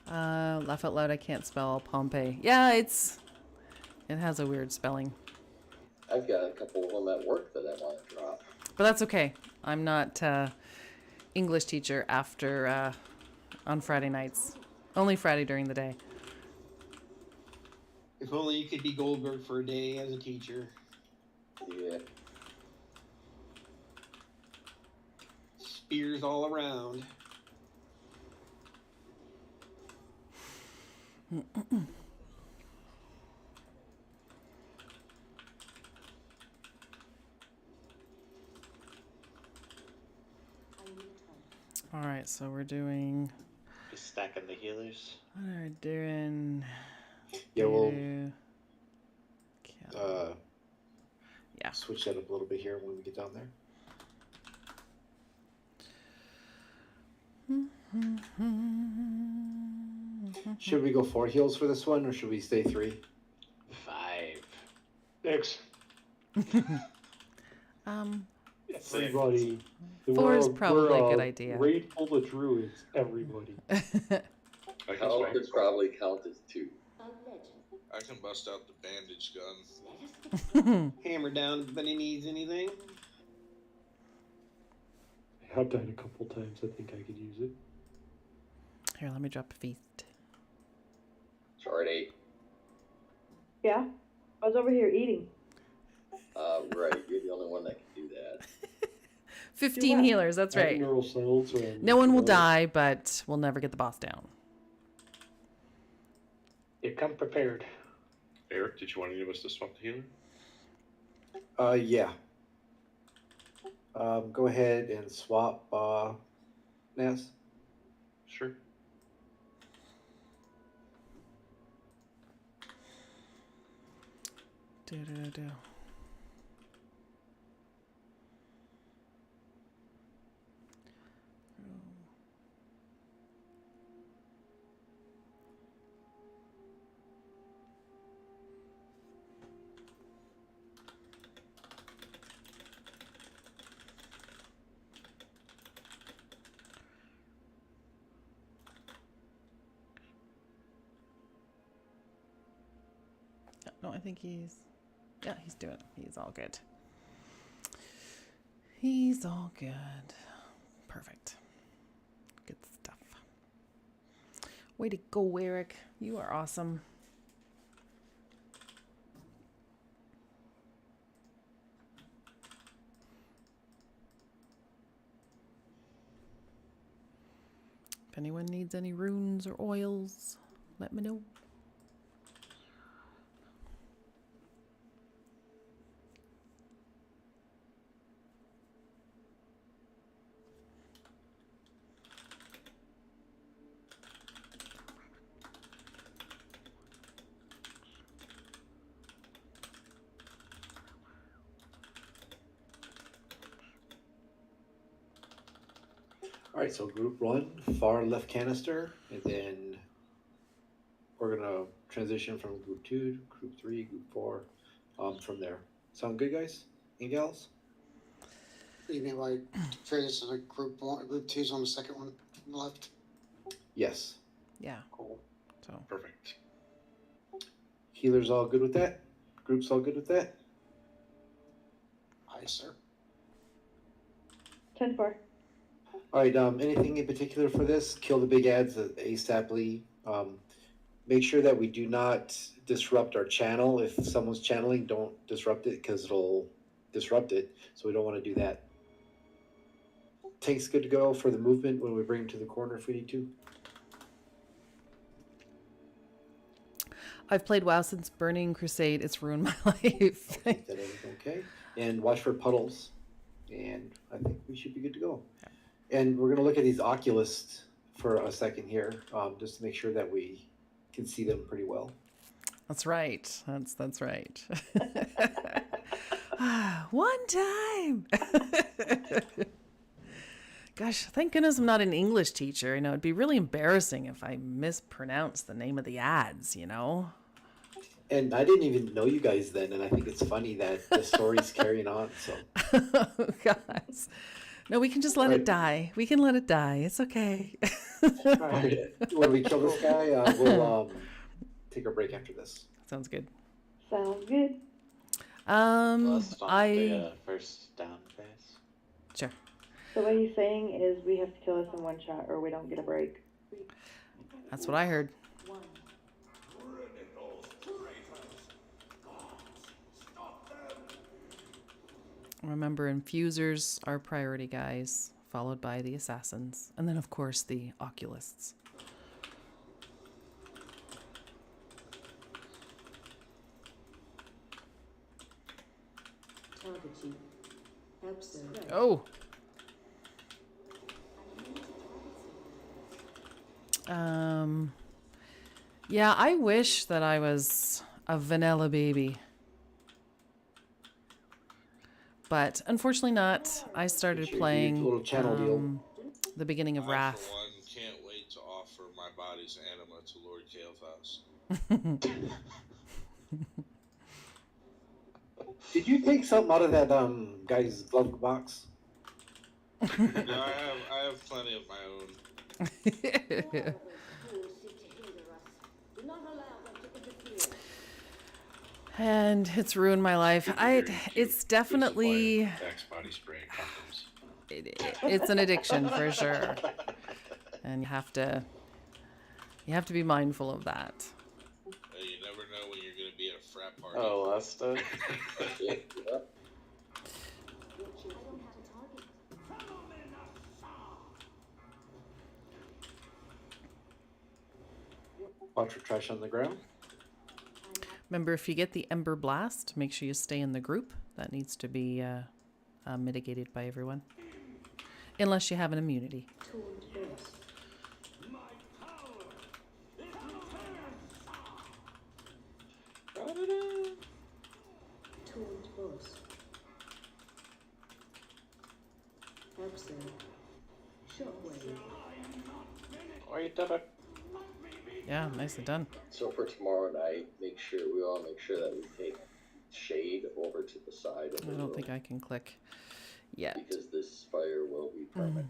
Laugh out loud. I can't spell Pompeii. Yeah, it has a weird spelling. I've got a couple of them at work that I want to drop. But that's okay. I'm not English teacher after on Friday nights. Only Friday during the day. If only you could be Goldberg for a day as a teacher. Yeah. Spears all around. All right, so we're doing. Just stacking the healers. What are we doing? Yeah, we'll yeah, switch that up a little bit here when we get down there. Should we go 4 heals for this one, or should we stay 3? 5. 6. Everybody. 4 is probably a good idea. Grateful to druids, everybody. Hell could probably count as 2. I can bust out the bandage gun. Hammer down if anybody needs anything. I have died a couple times. I think I could use it. Here, let me drop a feast. Chart 8. Yeah, I was over here eating. Right, you're the only one that can do that. 15 healers, that's right. No one will die, but we'll never get the boss down. You come prepared. Eric, did you want any of us to swap the healer? Yeah. Go ahead and swap Naz. Sure. Do. No, I think he's doing it. He's all good. He's all good. Perfect. Good stuff. Way to go, Eric. You are awesome. If anyone needs any runes or oils, let me know. All right, so group 1, far left canister, and then we're gonna transition from group 2 to group 3, group 4, from there. Sound good, guys and gals? You mean like transition to group 1, group 2's on the second one from the left? Yes. Yeah. Cool. So perfect. Healers all good with that? Groups all good with that? Aye, sir. 10-4. All right. Anything in particular for this? Kill the big ads ASAPly. Make sure that we do not disrupt our channel. If someone's channeling, don't disrupt it because it'll disrupt it. So we don't want to do that. Tank's good to go for the movement when we bring him to the corner if we need to. I've played WoW since Burning Crusade. It's ruined my life. Okay. And watch for puddles. And I think we should be good to go. And we're going to look at these oculists for a second here, just to make sure that we can see them pretty well. That's right. That's right. One time. Gosh, thank goodness I'm not an English teacher. You know, it'd be really embarrassing if I mispronounced the name of the ads, you know? And I didn't even know you guys then, and I think it's funny that the story's carrying on, so. Oh, guys. No, we can just let it die. We can let it die. It's okay. All right. When we kill this guy, we'll take a break after this. Sounds good. Sounds good. Last on the first down phase. Sure. So what he's saying is we have to kill us in one shot or we don't get a break. That's what I heard. Remember, infusers are priority guys, followed by the assassins, and then of course the oculists. Oh. Yeah, I wish that I was a vanilla baby. But unfortunately not. I started playing the beginning of Wrath. I, for one, can't wait to offer my body's anima to Lord Kael'thas. Did you take something out of that guy's glove box? No, I have plenty of my own. And it's ruined my life. It's definitely Axe body spray condoms. It's an addiction for sure. And you have to be mindful of that. You never know when you're going to be at a frat party. Oh, Lesta. Watch for trash on the ground. Remember, if you get the Ember Blast, make sure you stay in the group. That needs to be mitigated by everyone. Unless you have an immunity. Yeah, nicely done. So for tomorrow night, we all make sure that we take shade over to the side of the I don't room, think I can click yet. because this fire will be permanent.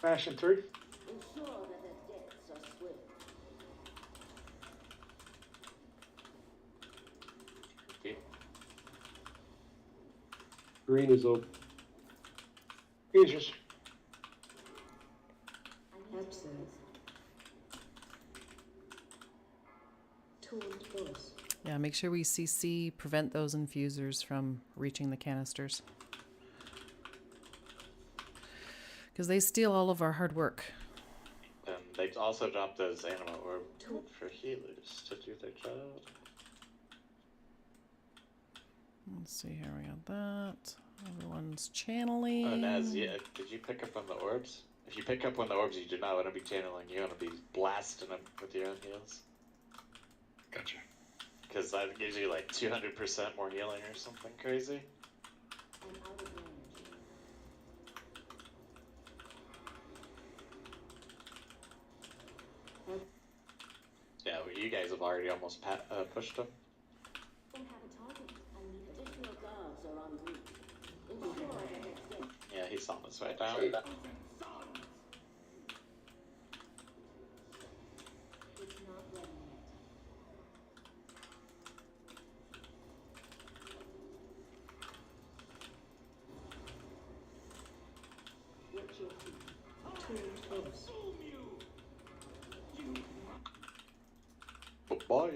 Fashion 3. Green is open. Users. Yeah, make sure we CC prevent those infusers from reaching the canisters. Because they steal all of our hard work. And they also dropped those animal orb for healers to do their job. Let's see here, we got that. Everyone's channeling. Oh, Naz, yeah, did you pick up on the orbs? If you pick up on the orbs, you do not want to be channeling. You want to be blasting them with your own heals. Gotcha. Because that gives you like 200% more healing or something crazy. Yeah, well, you guys have already almost pushed them. Yeah, he's on his way down. Bye.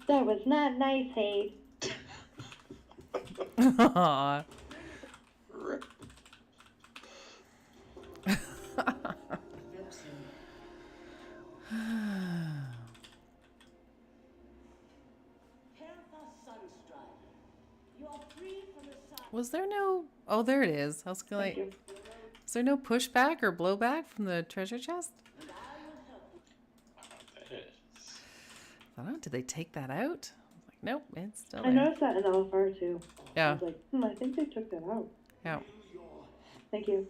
That was not nice, Hade. Aww. Was there no... Oh, there it is. I was like... Is there no pushback or blowback from the treasure chest? I don't know. Did they take that out? I was like, nope, it's still I there. noticed that in LFR too. Yeah. I was like, I think they took that out. Yeah. Thank you.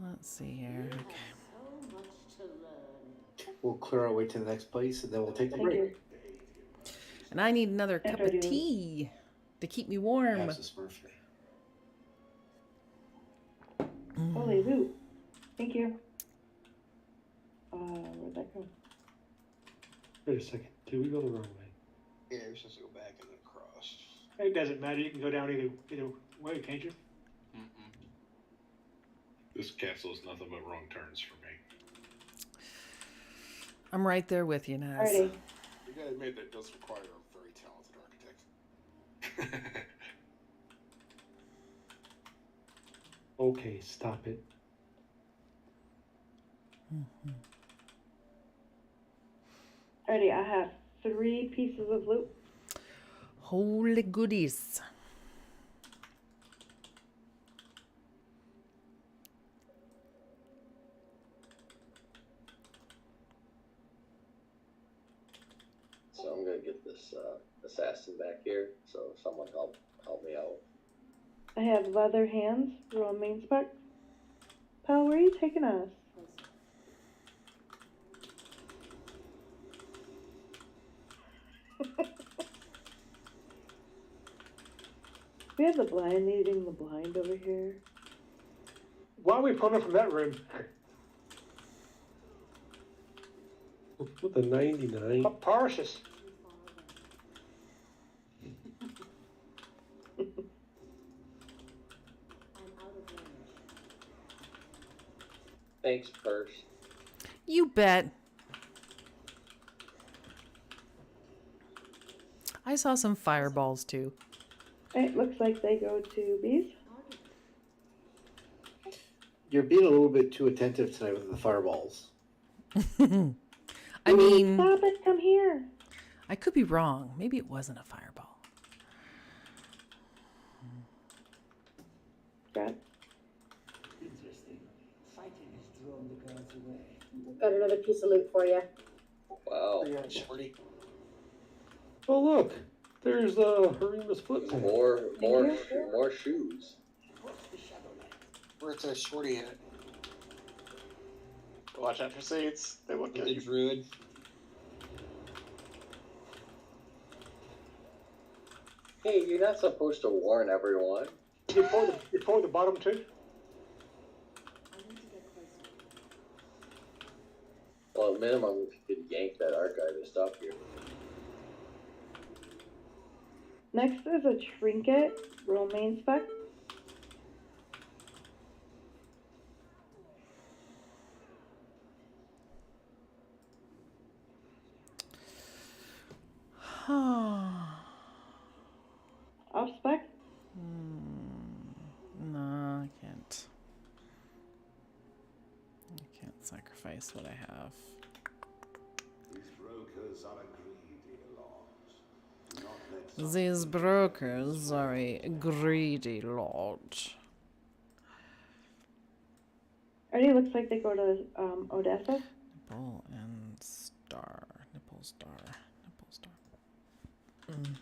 Let's see here. Okay. We'll clear our way to the next place, and then we'll take the Thank break. you. And I need another cup of tea to keep me warm. That's a Smurf. Holy loot. Thank you. Where'd that go? Wait a second. Did we go the wrong way? Yeah, we're supposed to go back and then across. It doesn't matter. You can go down either way, can't you? This castle is nothing but wrong turns for me. I'm right there with you, Naz. Alrighty. You gotta admit that does require a very talented architect. Okay, stop it. Alrighty, I have 3 pieces of loot. Holy goodies. So I'm gonna get this assassin back here. So someone help me out. I have leather hands, roll main spec. Pal, where are you taking us? We have the blind leading the blind over here. Why are we pulling from that room? With a 99. Parsons. Thanks, Purse. You bet. I saw some fireballs too. It looks like they go to bees. You're being a little bit too attentive tonight with the fireballs. I mean... Stop it, come here. I could be wrong. Maybe it wasn't a fireball. Brad? Interesting. Fighting has drawn the guards away. Got another piece of loot for you. Wow. Yeah, shorty. Oh look, there's Harima's footprint. More shoes. Where's that shorty at? Watch out for seeds. They look The good. druid. Hey, you're not supposed to warn everyone. You pour the bottom too? Well, at minimum, if you could yank that archivist up here. Next is a trinket, roll main spec. sacrifice what I have. These brokers are a greedy lot. Do not let These brokers are a greedy lot. Already looks like they go to Odessa. Nipple and star. Nipple star. Nipple star. And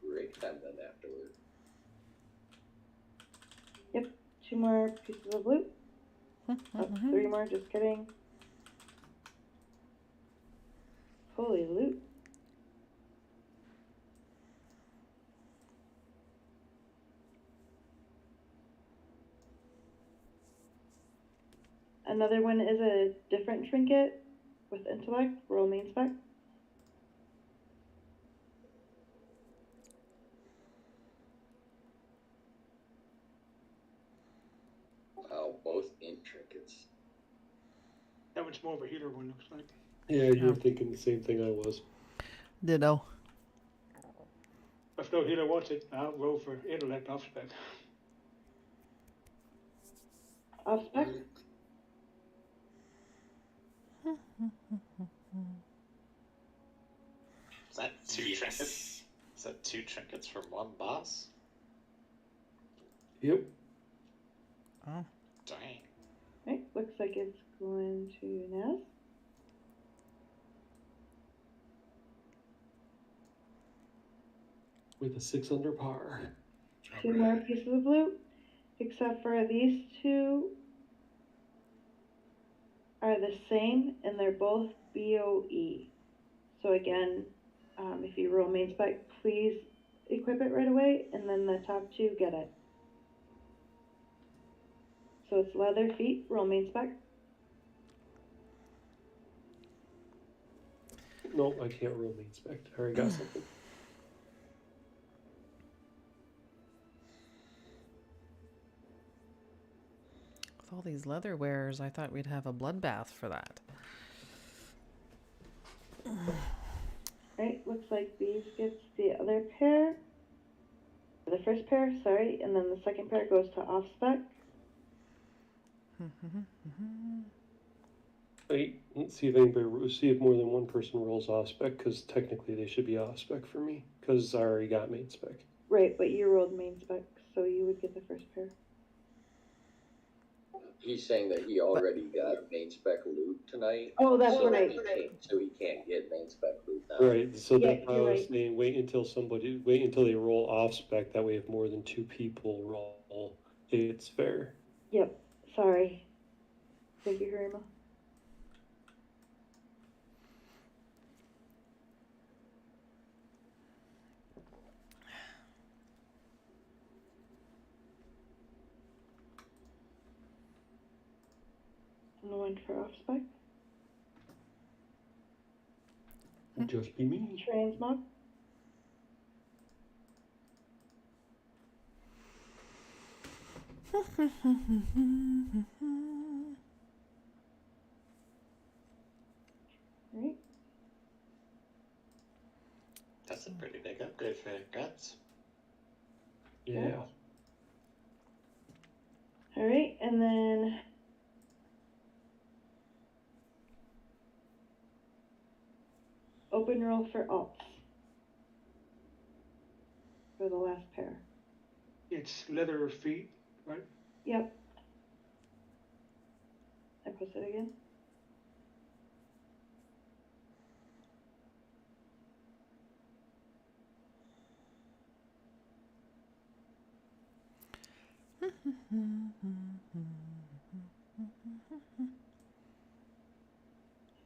break time then afterward. Yep, 2 more pieces of loot. Oh, 3 more, just kidding. Holy loot. Another one is a different trinket with intellect, roll main spec. Wow, both int trinkets. That one's more of a healer one, looks like. Yeah, you were thinking the same thing I was. Ditto. If no healer wants it, I'll roll for intellect off spec. Off spec? Is that 2 trinkets? Is that 2 trinkets from 1 boss? Yep. Oh. Dang. Right, looks like it's going to Naz. With a 6 under par. 2 more pieces of loot, except for these 2 are the same and they're both BOE. So again, if you roll main spec, please equip it right away, and then the top 2 get it. So it's leather feet, roll main spec. No, I can't roll main spec. I already got something. With all these leather wearers, I thought we'd have a bloodbath for that. Right, looks like these gets the other pair. The first pair, sorry, and then the second pair goes to off spec. Wait, let's see if more than one person rolls off spec, because technically they should be off spec for me, because I already got main spec. Right, but you rolled main spec, so you would get the first pair. He's saying that he already got main spec loot tonight. Oh, that's so right. So he can't get main spec loot now. Right, so Yeah, that's why I you're was right. saying wait until they roll off spec, that way if more than 2 people roll, it's fair. Yep, sorry. Thank you, Harima. And the one for off spec. Just be me. Transmog. Right. That's a pretty big upgrade for guts. Yeah. All right, and then open roll for alts for the last pair. It's leather feet, right? Yep. I posted again.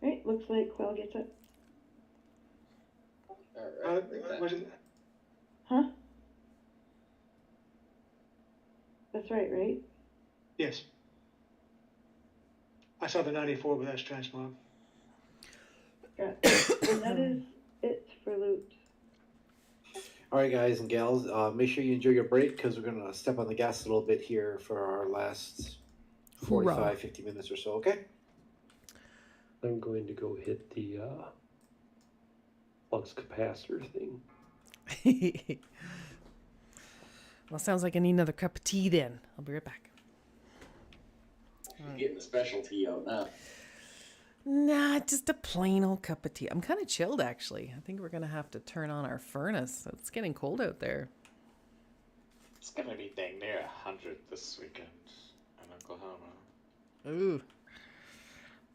Right, looks like Quell gets it. Alright. Wasn't Huh? That's right? yes. I saw the 94, but that's transmog. Got it. And that is it for loot. All right, guys and gals, make sure you enjoy your break, because we're going to step on the gas a little bit here for our last 45, 50 minutes or so, okay? I'm going to go hit the flux capacitor thing. Well, sounds like I need another cup of tea then. I'll be right back. You're getting the specialty out now. Nah, just a plain old cup of tea. I'm kind of chilled, actually. I think we're going to have to turn on our furnace. It's getting cold out there. It's gonna be dang near 100 this weekend in Oklahoma. Ooh.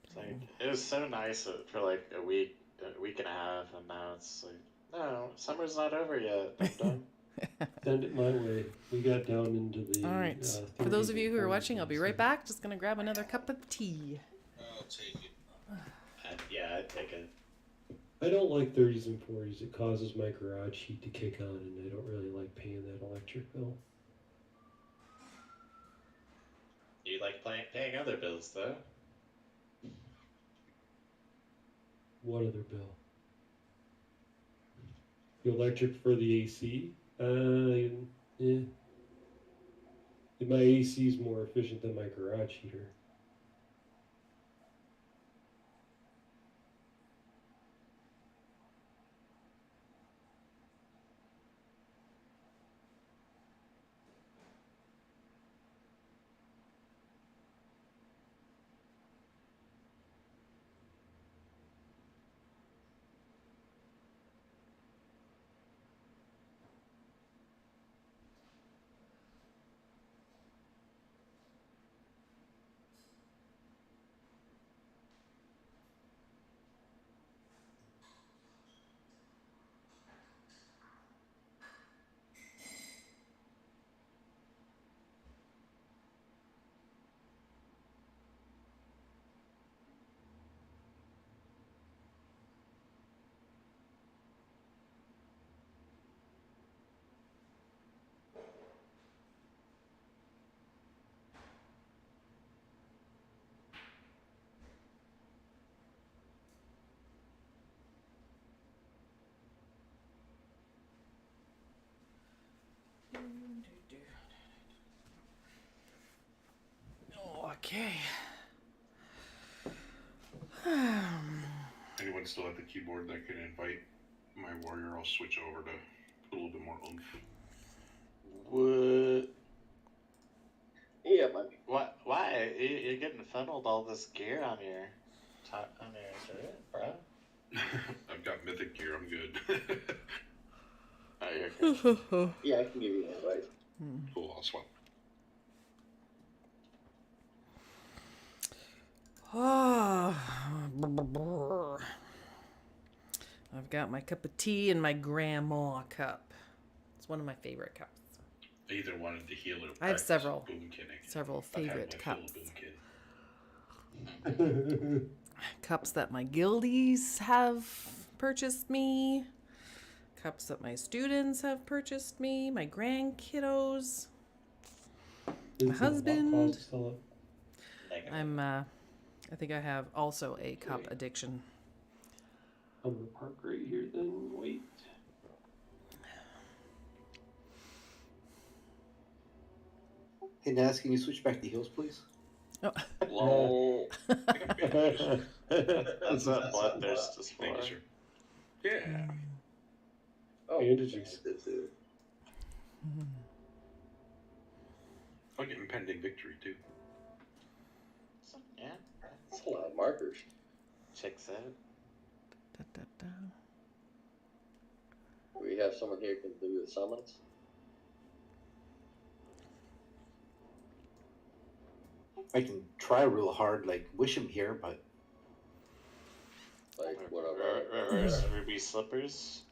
It's like, it was so nice for like a week and a half, and now it's like, no, summer's not over yet. Dum-dum. Send it my way. We got down into the. All right. For those of you who are watching, I'll be right back. Just going to grab another cup of tea. I'll take it. Yeah, I'd take it. I don't like 30s and 40s. It causes my garage heat to kick on, and I don't really like paying that electric bill. You like paying other bills, though. What other bill? The electric for the AC? Yeah. My AC is more efficient than my garage heater. Okay. Anyone still at the keyboard that can invite my warrior? I'll switch over to put a little bit more oomph. What? Yeah, man. Why? You're getting funneled all this gear on your shirt, bro. I've got mythic gear. I'm good. Oh, you're good. Yeah, I can give you an invite. Cool. I'll swap. I've got my cup of tea and my grandma cup. It's one of my favorite cups. I either wanted to heal or I have several I've favorite had my cups. full boomkin. Cups that my guildies have purchased me. Cups that my students have purchased me. My grandkiddos. My husband. I think I have also a cup addiction. I'm gonna park right here then. Wait. Hey, Naz, can you switch back to heels, please? Oh. Whoa. That's what bloodthirst is for. Thank you, sir. Yeah. Oh, bandages. I'll get impending victory too. Yeah. That's a lot of markers. Checks out. We have someone here who can do the summons. I can try real hard, like wish him here, but Like whatever. Reverse ruby slippers.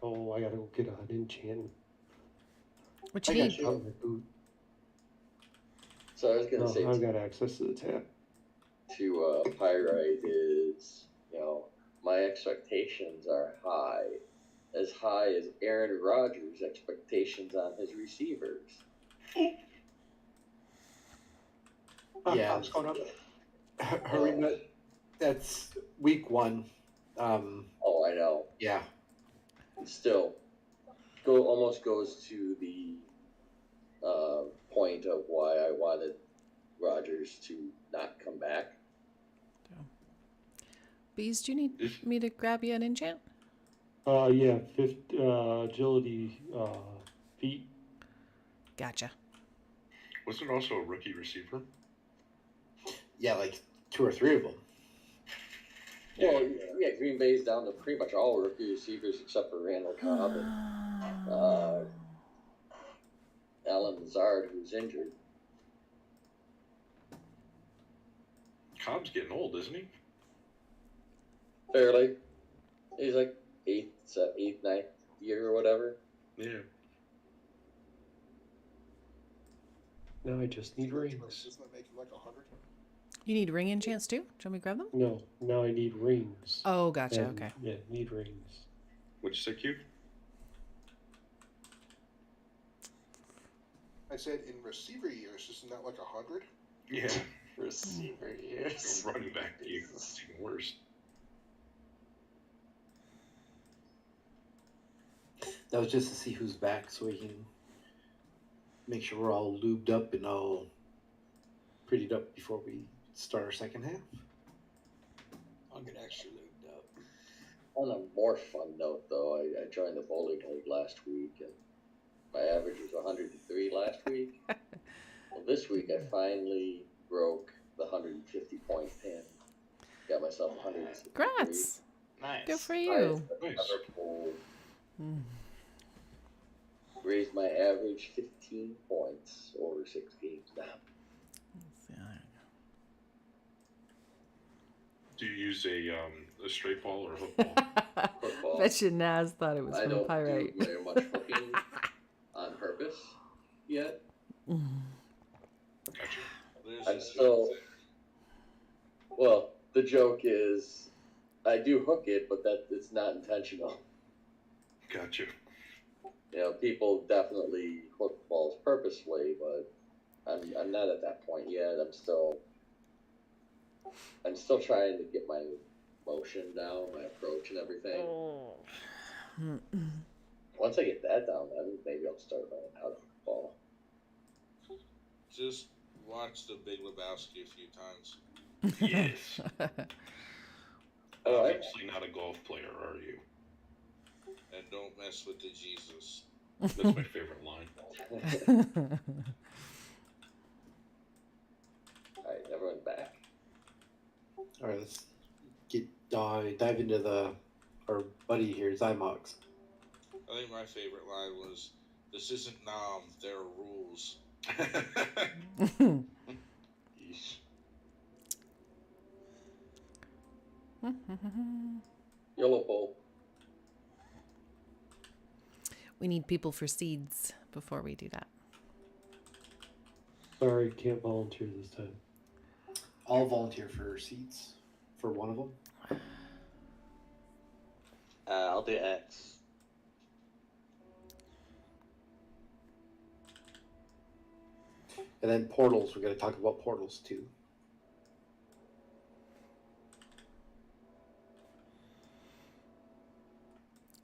Oh, I gotta go get an enchant. What you need? So I was gonna say I've got access to the tap. to Pyrite is, my expectations are high as Aaron Rodgers' expectations on his receivers. yeah. What's going on? Harima, that's week 1. Oh, I know. Yeah. Still, almost goes to the point of why I wanted Rodgers to not come back. Bees, do you need me to grab you an enchant? Yeah, agility, feet. Gotcha. Wasn't also a rookie receiver? Yeah, like 2 or 3 of them. Well, yeah, Green Bay's down to pretty much all rookie receivers except for Randall Cobb and Alan Lazard, who's injured. Cobb's getting old, isn't he? Fairly. He's like eighth, ninth year or whatever. Yeah. Now I just need rings. Isn't that making like 100? You need ring enchants too? Do you want me to grab them? No, now I need rings. Oh, gotcha. And, Okay. Yeah, need rings. What'd you say, Q? I said in receiver years, isn't that like 100? Yeah. Receiver years. Running back years. It's even worse. That was just to see who's back so we can make sure we're all lubed up and all prettied up before we start our second half. I'll get extra lubed up. On a more fun note, though, I joined the bowling league last week, and my average was 103 last week. Well, this week I finally broke the 150 point pin. Got myself 163. Congrats. Nice. Good for you. Nice. Raised my average 15 points over 6 games now. Do you use a straight ball or a hook ball? Hook ball. Bet you Naz thought it was I from don't Pyrite. do very much hooking on purpose yet. I'm still. Well, the joke is, I do hook it, but that it's not intentional. Gotcha. You know, people definitely hook balls purposely, but I'm not at that point yet. I'm still trying to get my motion down, my approach and everything. Once I get that down, then maybe I'll start learning how to hook the ball. Just watch The Big Lebowski a few times. Yes. Oh, Obviously not a golf player, are you? And don't mess with the Jesus. That's my favorite line. Alright, everyone back. All right, let's get dive into our buddy here, Zymox. I think my favorite line was, "This isn't Nam, there are rules." Yellow pole. We need people for seeds before we do that. Sorry, can't volunteer this time. I'll volunteer for seats for one of them. I'll do X. And then portals, we're going to talk about portals too.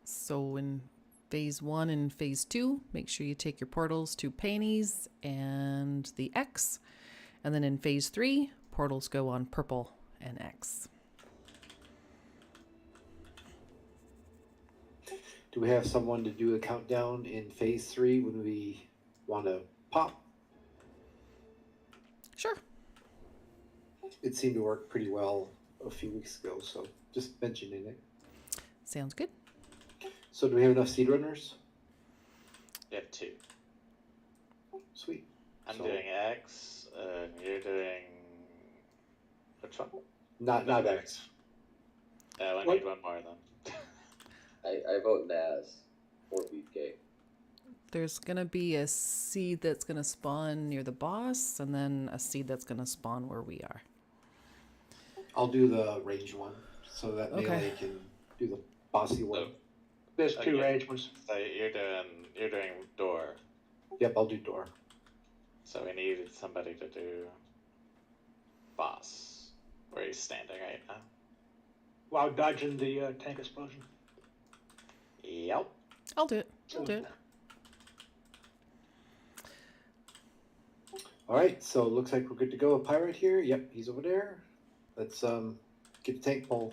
So in phase 1 and phase 2, make sure you take your portals to Panties and the X. And then in phase 3, portals go on purple and X. Do we have someone to do a countdown in phase 3 when we want to pop? Sure. It seemed to work pretty well a few weeks ago, so just mentioning it. Sounds good. So do we have enough seed runners? You have 2. Sweet. I'm So- doing X. You're doing which one? Not X. I What? need one more then. I vote Naz or BK. There's going to be a seed that's going to spawn near the boss, and then a seed that's going to spawn where we are. I'll do the range one so that Okay. Melee can do the bossy one. There's 2 Okay. range ones. So you're doing door. Yep, I'll do door. So we need somebody to do boss, where he's standing right now. While dodging the tank explosion. Yep. I'll do it. I'll do it. All right, so it looks like we're good to go. A pirate here. Yep, he's over there. Let's get the tank pole.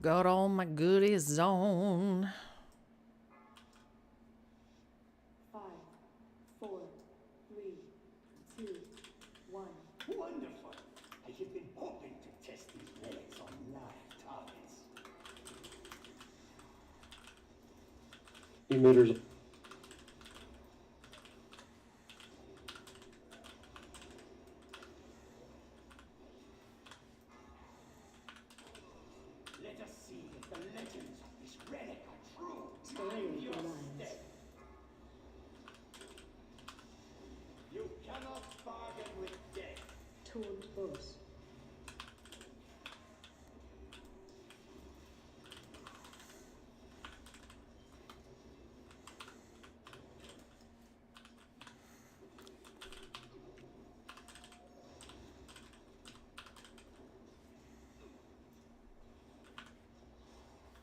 Got all my goodies on. 5, 4, 3, 2, 1. Wonderful. I have been hoping to test these relics on live targets. Emitters. Let us see if the legends of this relic are true. Mind your step. You cannot bargain with death. Taunt boss.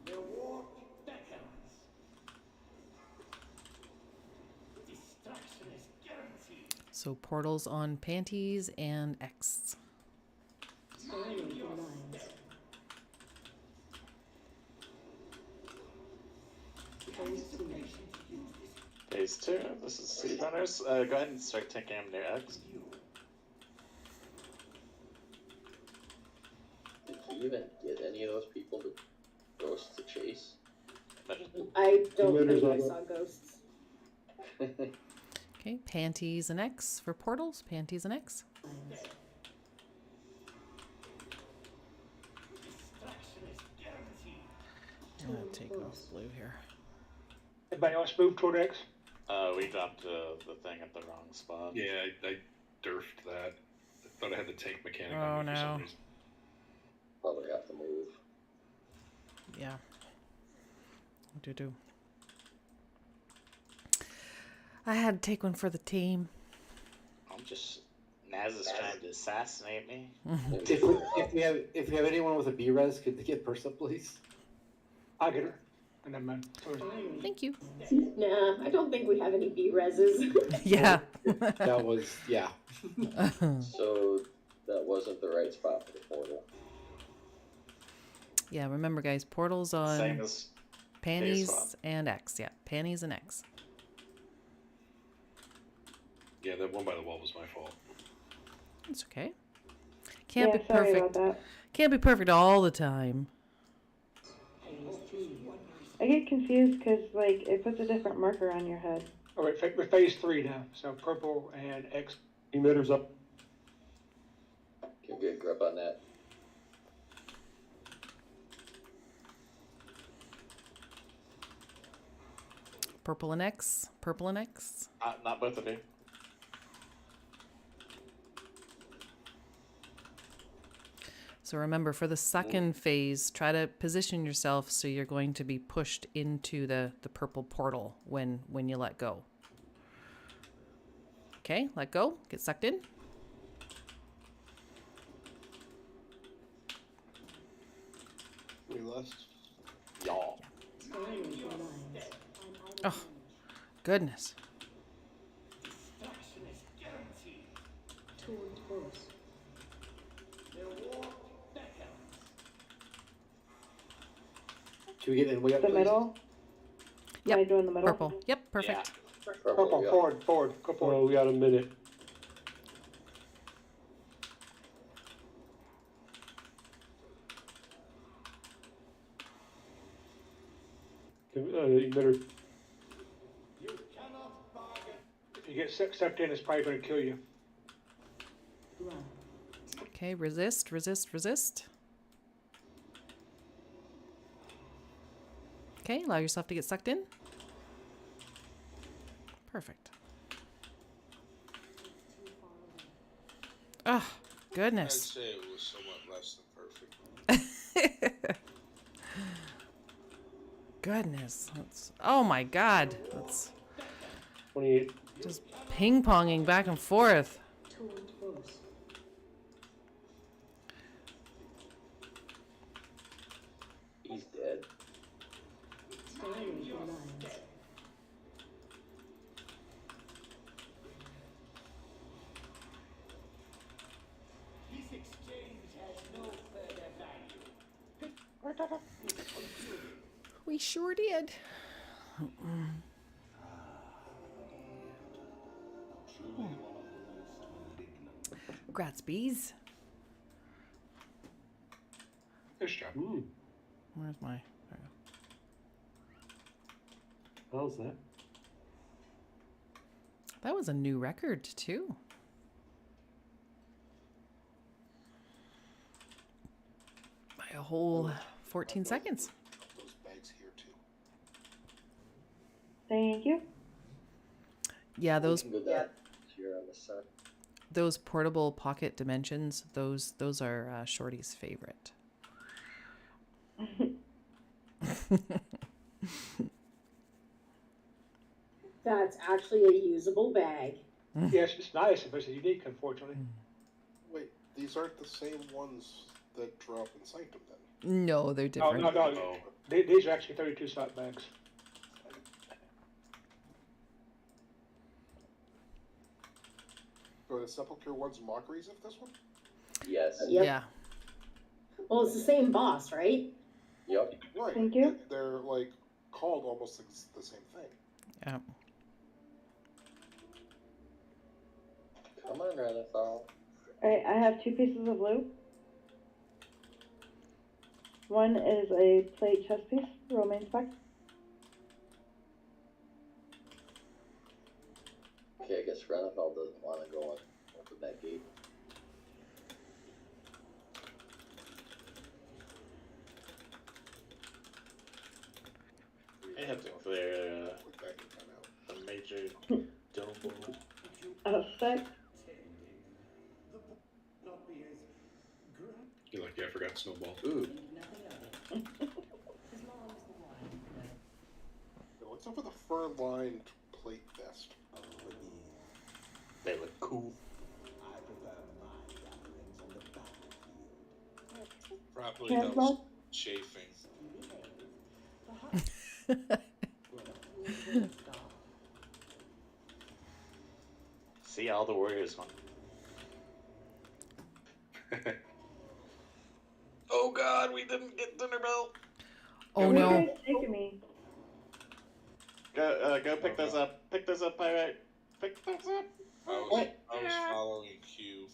The war beckons. Destruction is guaranteed. So portals on panties and X. Mind your lines. Phase 2, this is Seed Runners. Go ahead and start taking them near X. Did he even get any of those people to ghosts to chase? I don't think I saw ghosts. Okay, panties and X for portals. Panties and X. Destruction is guaranteed. I'm gonna take off blue here. Everybody else move toward X? We dropped the thing at the wrong spot. Yeah, I derfed that. I thought I had the tank mechanic Oh, on me for no. some reason. Probably have to move. Yeah. Do. I had to take one for the team. I'm just... Naz is trying to assassinate me. If we have anyone with a B-res, could they get burst up, please? I'll get her. And then, man. Thank you. Nah, I don't think we have any B-reses. Yeah. That was, yeah. So that wasn't the right spot for the portal. Yeah, remember guys, portals Same on as phase panties swap. and X. Yeah, panties and X. Yeah, that one by the wall was my fault. It's okay. Can't be sorry perfect. about that. Can't be perfect all the time. I get confused because, like, it puts a different marker on your head. All right, we're phase 3 now. So purple and X. Emitters up. Can we get a grip on that? Purple and X. Purple and X. Not both of you. So remember, for the second phase, try to position yourself so you're going to be pushed into the purple portal when you let go. Okay, let go. Get sucked in. We lost. Y'all. Oh, goodness. Destruction is guaranteed. Taunt boss. The war beckons. Can we get in way up, The please? middle? Yep. Am I doing the middle? Purple. Yep, perfect. Purple, yeah. forward. Go forward. Oh, we got a minute. Emitter. You cannot bargain. If you get sucked in, it's probably going to kill you. Run. Okay, resist, resist, resist. Okay, allow yourself to get sucked in. Perfect. Oh, I'd goodness. say it was somewhat less than perfect. Goodness. That's, oh my god. That's 28. just ping-ponging back and forth. Taunt boss. He's dead. Mind your lines. This exchange We sure did. Gratzbees. Nice job. Where's my... How's that? That was a new record, too. By a whole 14 seconds. Those bags here too. Thank you. Yeah, those Here on the side. those portable pocket dimensions, those are Shorty's favorite. That's actually a usable bag. Yes, it's nice, but it's unique, unfortunately. Wait, these aren't the same ones that drop in Sanctum then? No, they're different. No. These are actually 32 slot bags. Are the Sepulchre ones mockeries of this one? Yes. Yep. Yeah. Well, it's the same boss, right? Yep. Right. Thank you. They're like called almost the same thing. Yeah. Come on, Renathal. Alright, I have 2 pieces of loot. One is a plate chest piece, romaine spec. Okay, I guess Renathal doesn't want to go and open that gate. I have to clear a major double. A sec. You're lucky I forgot Snowball. Ooh. What's up with the fur-lined plate vest? They look cool. Probably that was chafing. See, all the warriors won. Oh God, we didn't get dinner bell. Oh Where no. are you guys taking me? Go pick those up. Pick those up, pirate. Pick those up. I was following Q.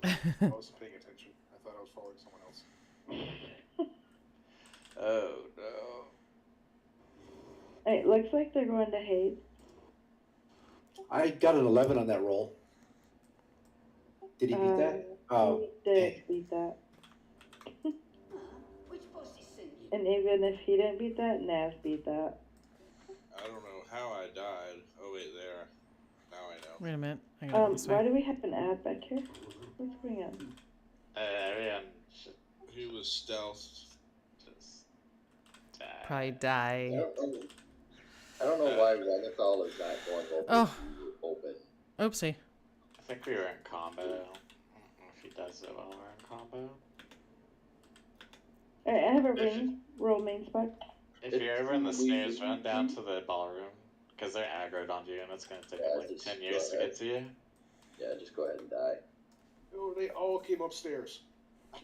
I wasn't paying attention. I thought I was following someone else. Oh no. It looks like they're going to hate. I got an 11 on that roll. Did he beat that? Oh, He did beat that. And even if he didn't beat that, Nav beat that. I don't know how I died. Oh wait, there. Now I know. Wait a minute. I gotta go this Why way. do we have an ad back here? What's going on? Everyone should He was stealth. just die. Probably die. I don't know why Renathal is not going open. Oopsie. I think we were in combo. I don't know if he does it while we're in combo. Alright, I have a ring. Roll main spec. If you're ever in the stairs, run down to the ballroom. Because they're aggroed onto you and it's going to take them like 10 years to get to you. Yeah, just go ahead and die. Oh, they all came upstairs.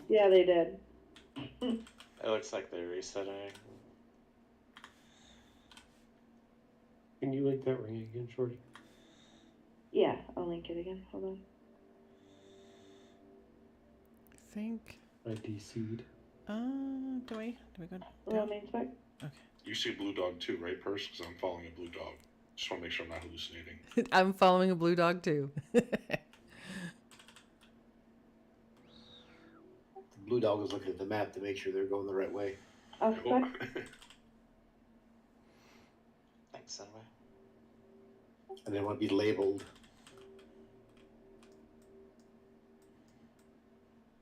Yeah, they did. It looks like they're resetting. Can you link that ring again, Shorty? Yeah, I'll link it again. Hold on. I think. I DC'd. Do we go Roll down? main spec. You see a blue dog too, right, Purse? Because I'm following a blue dog. Just want to make sure I'm not hallucinating. I'm following a blue dog too. the blue dog is looking at the map to make sure they're going the right way. I'll spec. Thanks, anyway. And they want to be labeled.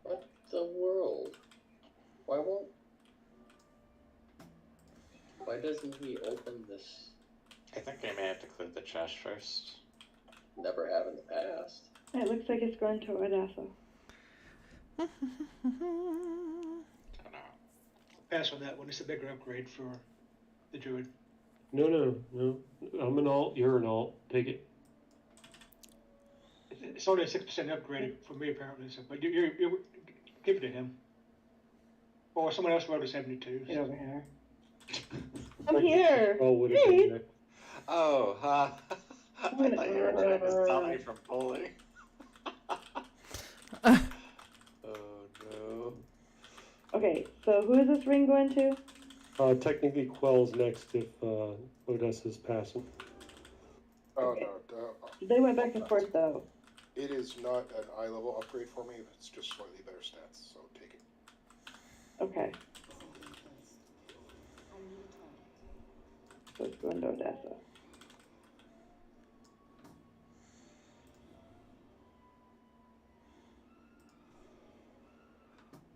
What the world? Why doesn't he open this? I think I may have to clear the trash first. Never have in the past. It looks like it's going to Odessa. I don't know. Pass on that one. It's a bigger upgrade for the druid. No. I'm an alt. You're an alt. Take it. It's only a 6% upgrade for me apparently. So, but you give it to him. Or someone else wrote a 72. Get over here. I'm here. would have been next. Oh, I gonna- thought you were trying to stop me from bowling. Oh no. Okay, so who is this ring going to? Technically, Quell's next if Odessa's passing. Oh Okay. no, They went back and forth though. it is not an eye level upgrade for me. It's just slightly better stats, so take it. Okay. So it's going to Odessa.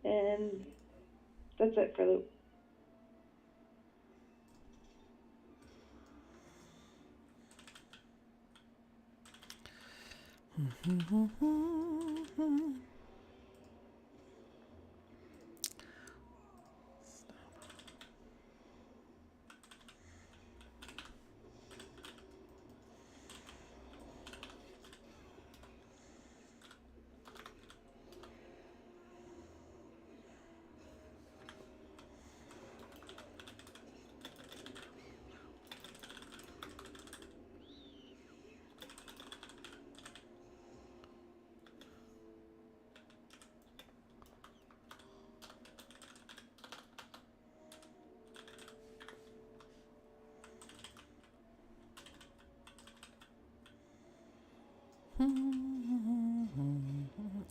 And that's it for Loop.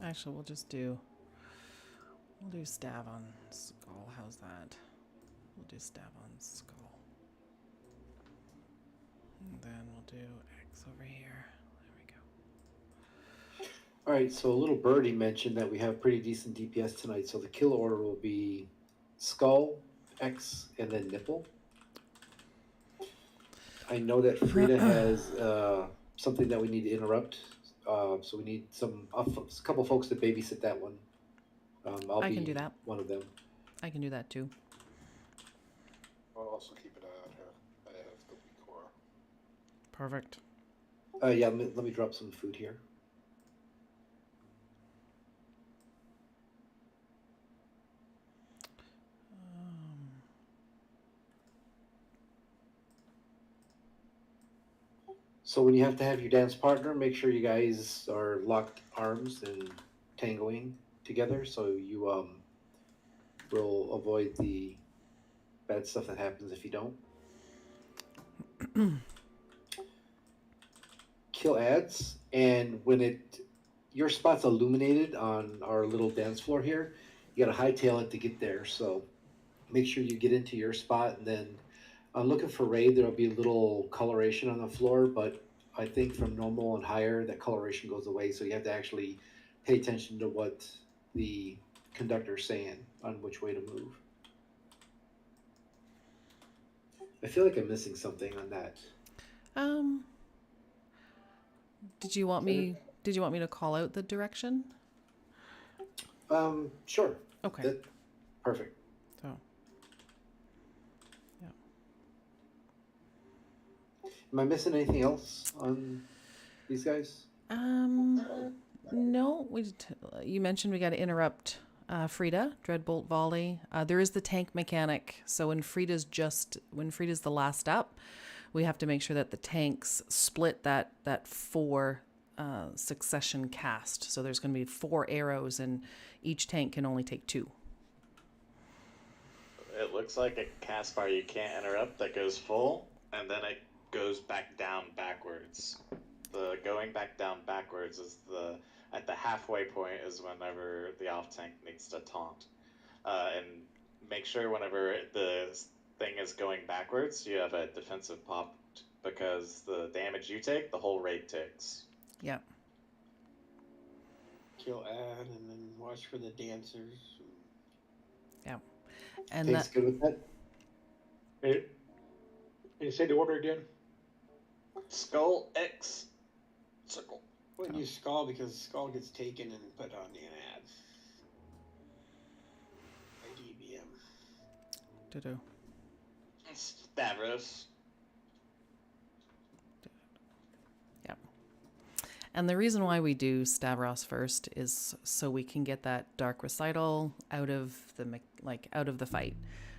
Actually, we'll do stab on skull. How's that? We'll do stab on skull. And then we'll do X over here. There we go. All right, so a little birdie mentioned that we have pretty decent DPS tonight, so the kill order will be skull, X, and then nipple. I know that Frida has something that we need to interrupt, so we need a couple folks to babysit that one. I can do that. One of them. I can do that too. I'll also keep an eye on her. I have the weak core. Perfect. Yeah, let me drop some food here. So when you have to have your dance partner, make sure you guys are locked arms and tangoing together, so you will avoid the bad stuff that happens if you don't. Kill ads, and when your spot's illuminated on our little dance floor here, you gotta hightail it to get there. So make sure you get into your spot, and then I'm looking for raid. There'll be a little coloration on the floor, but I think from normal and higher, that coloration goes away. So you have to actually pay attention to what the conductor's saying on which way to move. I feel like I'm missing something on that. Did you want me to call out the direction? Sure. Okay. Perfect. So. Yeah. Am I missing anything else on these guys? No. You mentioned we got to interrupt Frida, Dreadbolt Volley. There is the tank mechanic. So when Frida's the last up, we have to make sure that the tanks split that 4 succession cast. So there's going to be 4 arrows, and each tank can only take 2. It looks like a cast bar you can't interrupt that goes full, and then it goes back down backwards. The going back down backwards is at the halfway point is whenever the off tank needs to taunt. And make sure whenever the thing is going backwards, you have a defensive pop, because the damage you take, the whole raid takes. Yeah. Kill ad and then watch for the dancers. Yeah. And Tank's good with that? Can you say the order again? Skull, X, circle. Wouldn't use skull because skull gets taken and put on the ad. By DBM. Do. Stavros. Yep. And the reason why we do Stavros first is so we can get that dark recital out of the fight,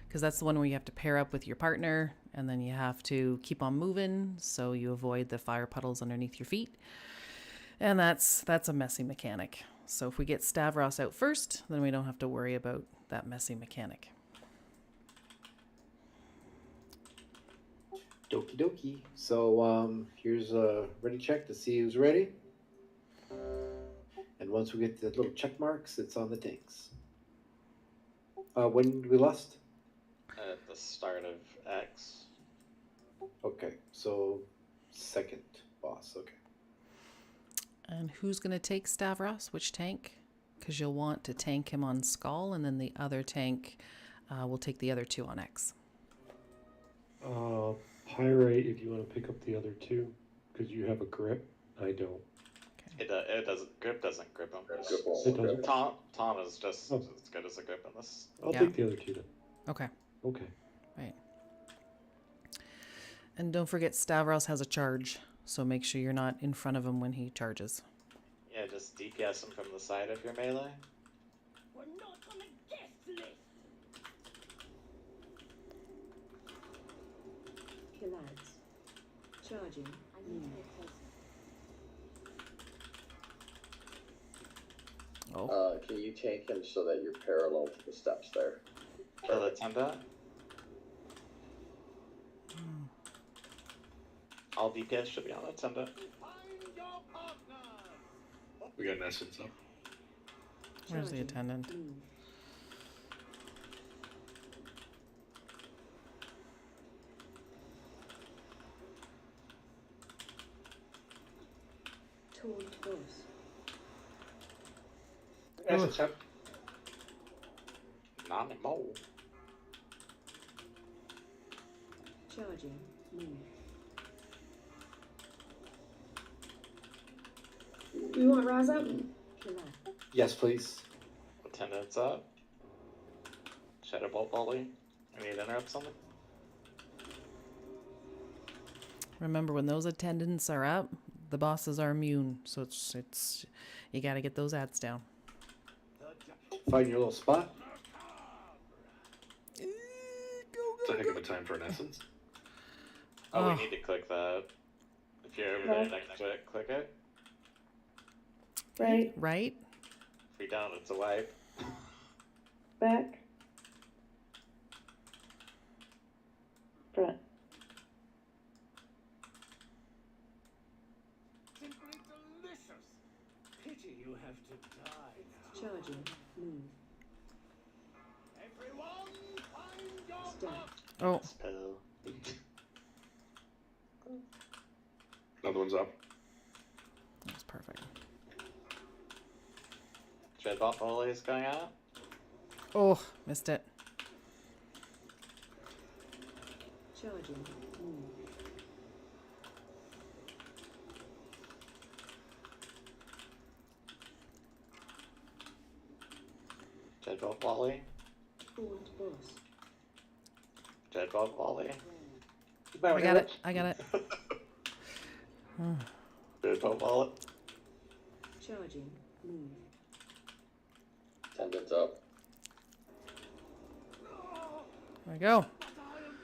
because that's the one where you have to pair up with your partner, and then you have to keep on moving so you avoid the fire puddles underneath your feet, and that's a messy mechanic. So if we get Stavros out first, then we don't have to worry about that messy mechanic. Dokie dokie. So here's a ready check to see who's ready. And once we get the little check marks, it's on the tanks. When did we lost? At the start of X. Okay, so second boss. Okay. And who's going to take Stavros? Which tank? Because you'll want to tank him on Skull, and then the other tank will take the other two on X. Pyrite, if you want to pick up the other two, because you have a grip. I don't. It doesn't grip him. It doesn't. Tom is just as good as a grip in this. I'll take the other two then. Okay. Okay. Right. And don't forget Stavros has a charge, so make sure you're not in front of him when he charges. Yeah, just DPS him from the side of your melee. We're not on the guest list. Lads, charging. I need to get closer. Oh. Can you tank him so that you're parallel to the steps there? Kill the Tenda. All DPS should be on the Tenda. We got an essence up. Where's the attendant? Taunt boss. Essence up. Not anymore. Charging. Move. You want Raz up? Yes, please. Attendants up. Shadow Bolt volley. I need to interrupt something. Remember, when those attendants are up, the bosses are immune, so it's you got to get those ads down. Find your little spot. It's a heck of a time for an essence. Oh, we need to click that. If you're over there next to it, click it. Right. Right? If we don't, it's a wipe. Back. Front. Simply delicious. Pity you have to die now. Charging. Move. Everyone, find your Step. Oh. Spell. Another one's up. That's perfect. Dreadbot volley is going out. Oh, missed it. Charging. Move. Dreadbot volley. Taunt boss. Dreadbot volley. I got it. I got it. Dreadbot volley. Charging. Move. Attendants up. There we go.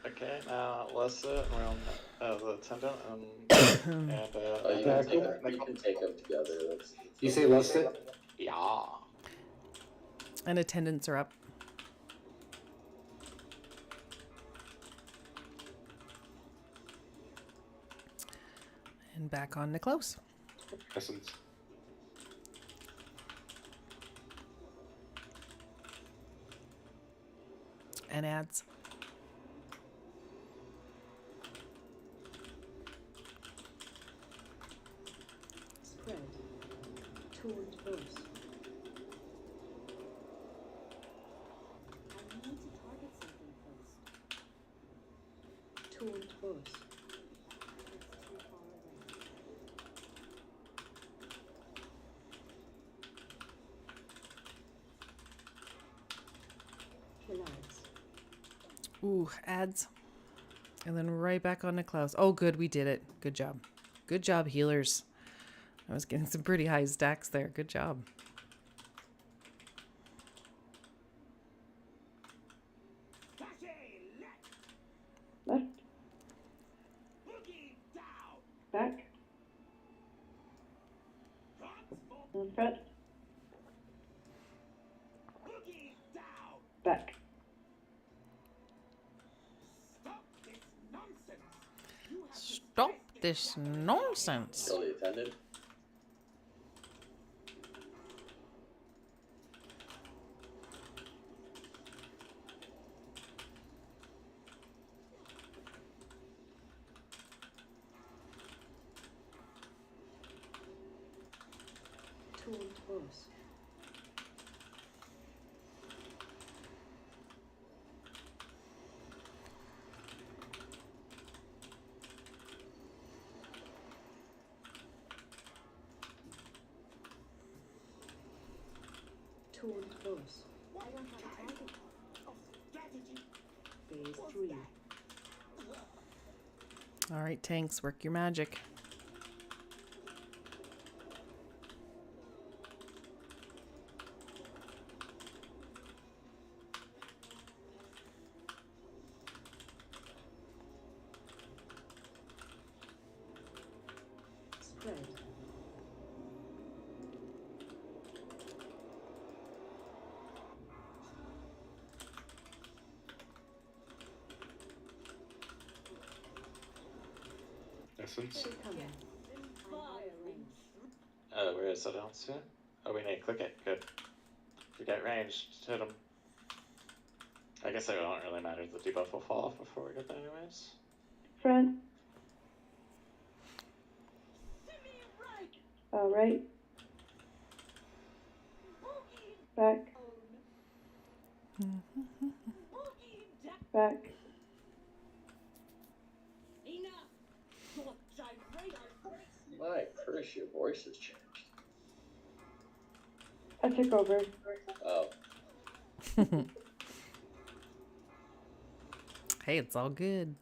Okay, now let's sit and we're on the attendant and You can take them together. You say lust it? Yeah. And attendants are up. And back on to close. Essence. And ads. Spread. Taunt boss. I need to target something first. Taunt boss. That's too far away. Kill ads. Ooh, ads. And then right back on to close. Oh, good. We did it. Good job. Good job, healers. I was getting some pretty high stacks there. Good job. Left. Back. In front. Back. Stop this nonsense. Kill the attendant. Toward close. Phase 3. All right, tanks, work your magic. Spread. Essence. Where is it? I don't see it. Oh, we need to click it. Good. If you get ranged, hit him. I guess it don't really matter. The debuff will fall off before we get there anyways. Front. Right. Back. Back. My curse, your voice has changed. I took over. Oh. Hey, it's all good.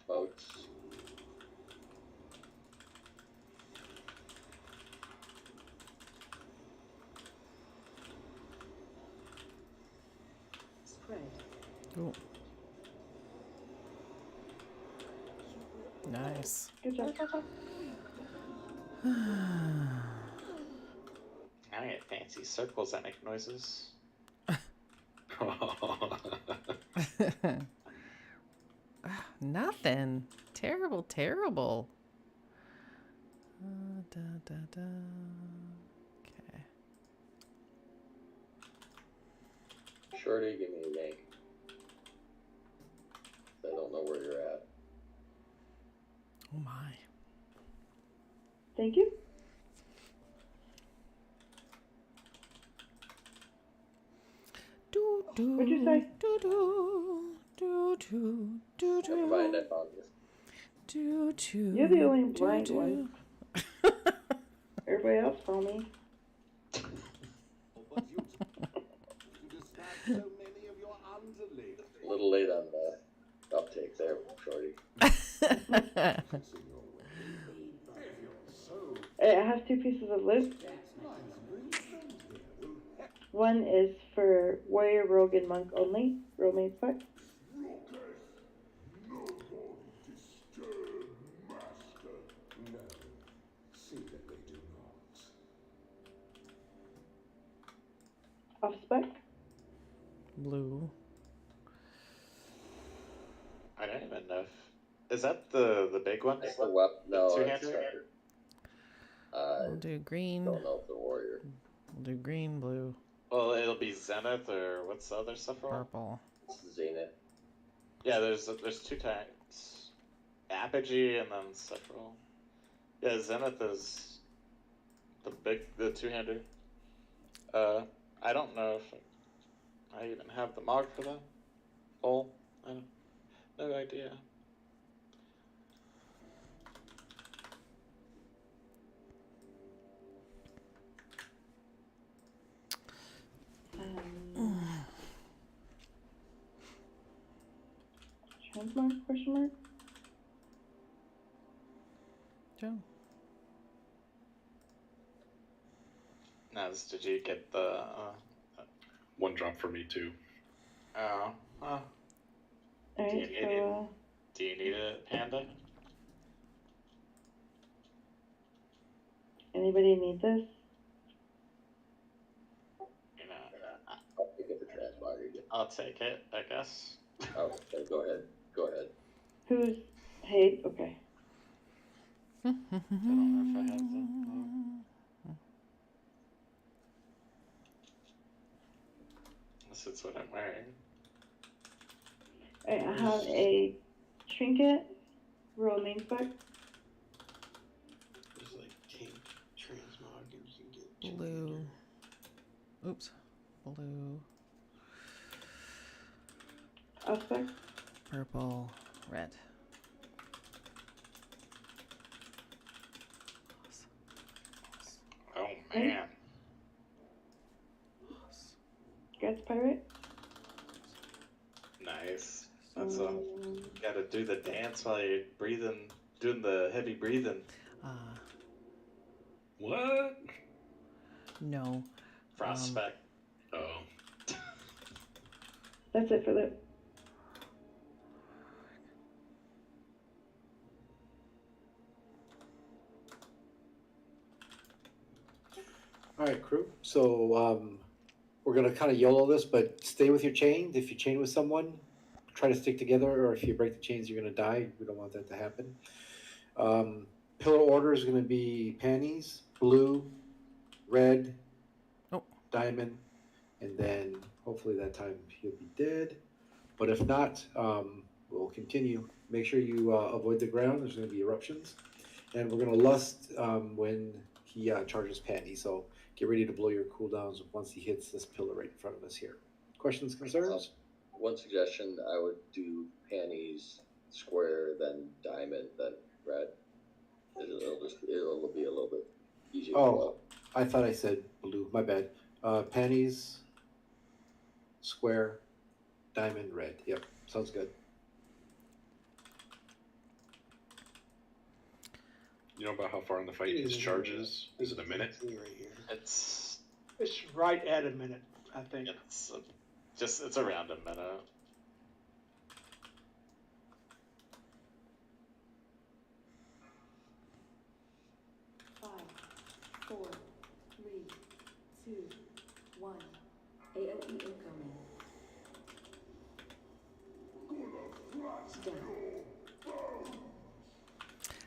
Boats. Spread. Ooh. Nice. Good job. I get fancy circles that make noises. Nothing. Terrible, terrible. Okay. Shorty, give me a yank. I don't know where you're at. Oh my. Thank you. What'd you say? Never mind, I found you. You're the only blind one. Everybody else saw me. A little late on the uptake there, Shorty. It has 2 pieces of loot. One is for warrior, rogue, and monk only. Romance pack. Off spec. Blue. I don't even know if... Is that the big one? That's the weapon. No, it's two-hander? We'll do green. Don't know if the warrior. We'll do green, blue. Well, it'll be Zenith, or what's the other stuff for? Purple. It's Zenith. Yeah, there's 2 tanks. Apogee and then Sephiroth. Yeah, Zenith is the two-hander. I don't know if I even have the mod for that. Oh, I don't. No idea. Hands mark? Question mark? Joe. Naz, did you get the? One drop for me too. Oh. Huh. Alright, Do you need a panda? anybody need this? You know, I'll pick up the transmogger. I'll take it, I guess. Oh, okay, go ahead. Go ahead. Who's Hate? Okay. I don't know if I have them. This is what I'm wearing. Alright, I have a trinket, roll main spec. There's like tank transmog and you can get Blue. Oops. Blue. Spec. Purple. Red. Oh man. Gets pirate. Nice. That's gotta do the dance while you're breathing, doing the heavy breathing. What? No. Prospect. Oh. That's it for the. All right, crew. So we're gonna kind of YOLO this, but stay with your chain. If you chain with someone, try to stick together, or if you break the chains, you're gonna die. We don't want that to happen. Pillar order is gonna be panties, blue, red, diamond, and then hopefully that time he'll be dead. But if not, we'll continue. Make sure you avoid the ground. There's gonna be eruptions, and we're gonna lust when he charges panties. So get ready to blow your cooldowns once he hits this pillar right in front of us here. Questions, concerns? One suggestion, I would do panties, square, then diamond, then red. It'll be a little bit easier to blow. I thought I said blue. My bad. Panties, square, diamond, red. Yep, sounds good. You know about how far in the fight his charge is? Is it a minute? It's right at a minute, I think. It's around a minute. Five, four, three, two, one. AOE incoming. Down.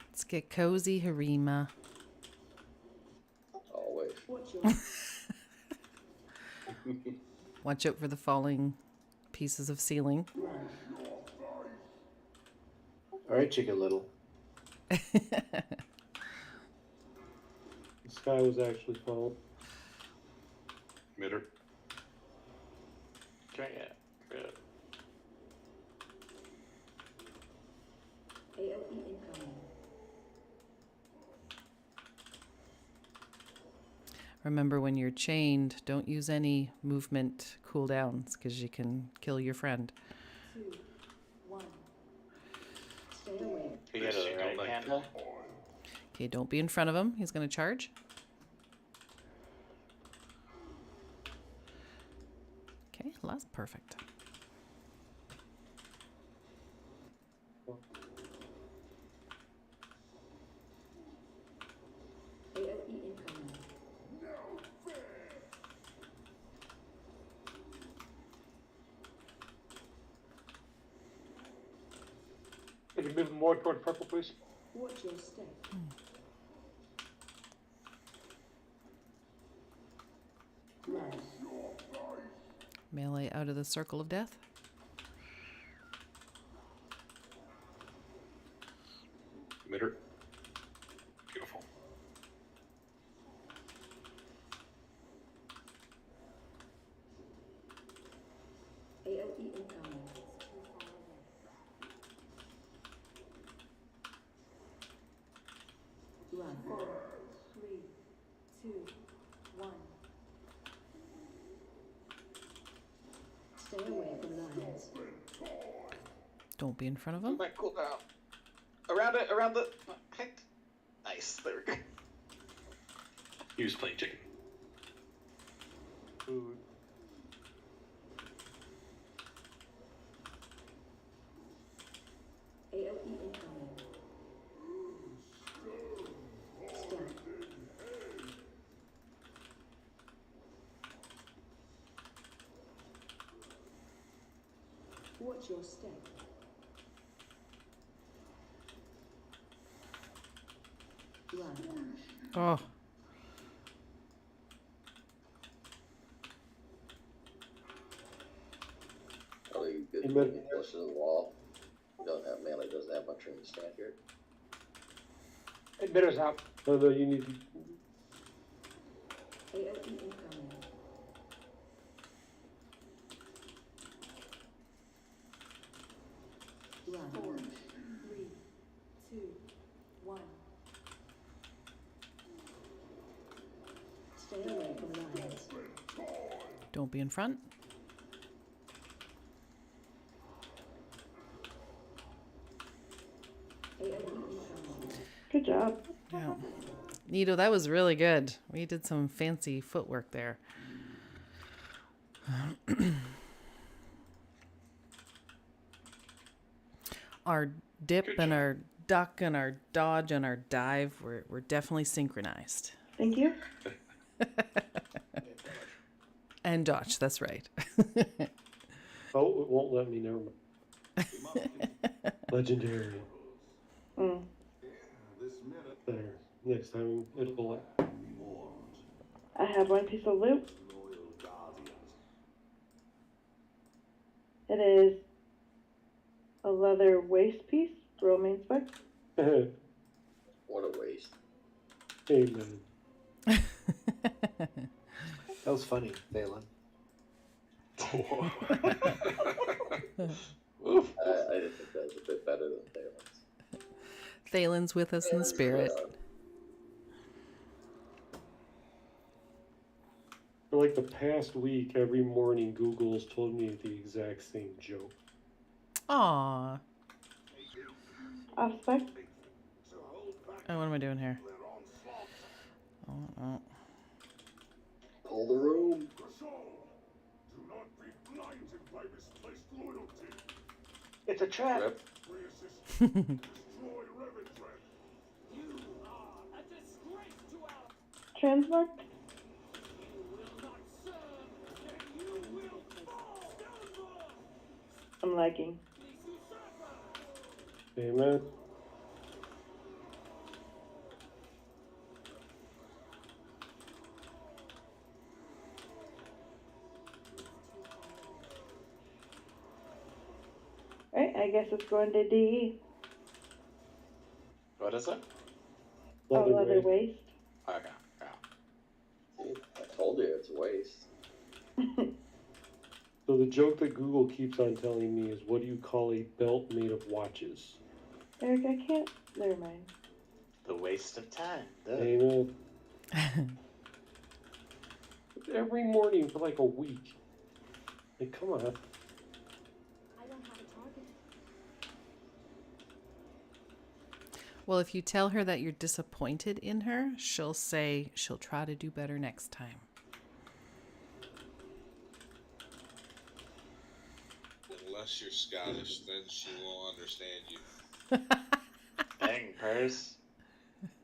Let's get cozy, Harima. Always. Watch your Watch out for the falling pieces of ceiling. All right, Chicken Little. The sky was actually falling. Mitter. Can I get rid of AOE incoming. Remember, when you're chained, don't use any movement cooldowns because you can kill your friend. 2, 1. Stay away. You get it right, Panda? Okay, don't be in front of him. He's going to charge. Okay, that's perfect. AOE incoming. Can you move more toward purple, please? Watch your step. Run. Melee out of the circle of death. Mitter. Beautiful. AOE incoming. Run. 4, 3, 2, 1. Stay away from lions. Don't be in front of him. My cooldown. Around the. Nice. There we go. He was playing chicken. Food. AOE incoming. Scan. Watch your step. Run. Oh. Oh, you good Amen. to get close to the wall. You don't have melee, doesn't have much room to stand here. Emitters out. Oh, no, you need to. AOE incoming. Run. 4, 3, 2, 1. Stay away from lions. Don't be in front. Good job. Yeah. Nito, that was really good. We did some fancy footwork there. Our dip and our duck and our dodge and our dive, we're definitely synchronized. Thank you. And dodge, that's right. Oh, it won't let me. Never mind. Legendary. Mm. There. Next time it'll. I have one piece of loot. It is a leather waist piece, romaine spec. What a waste. Amen. That was funny, Thalen. I didn't think that was a bit better than Thalen's. Thalen's with us in spirit. For like the past week, every morning, Google's told me the exact same joke. Aww. Off spec. Oh, what am I doing here? Oh. Pull the room. It's a trap. Transmark. I'm lagging. Amen. Right, I guess it's going to DE. What is it? Oh, leather waist. Okay. Yeah. See, I told you it's a waste. So the joke that Google keeps on telling me is, what do you call a belt made of watches? Eric, I can't. Never mind. The waste of time. Duh. Amen. Every morning for like a week. Like, come on. I don't have a target. Well, if you tell her that you're disappointed in her, she'll say she'll try to do better next time. Unless you're Scottish, then she won't understand you. Dang, Purse.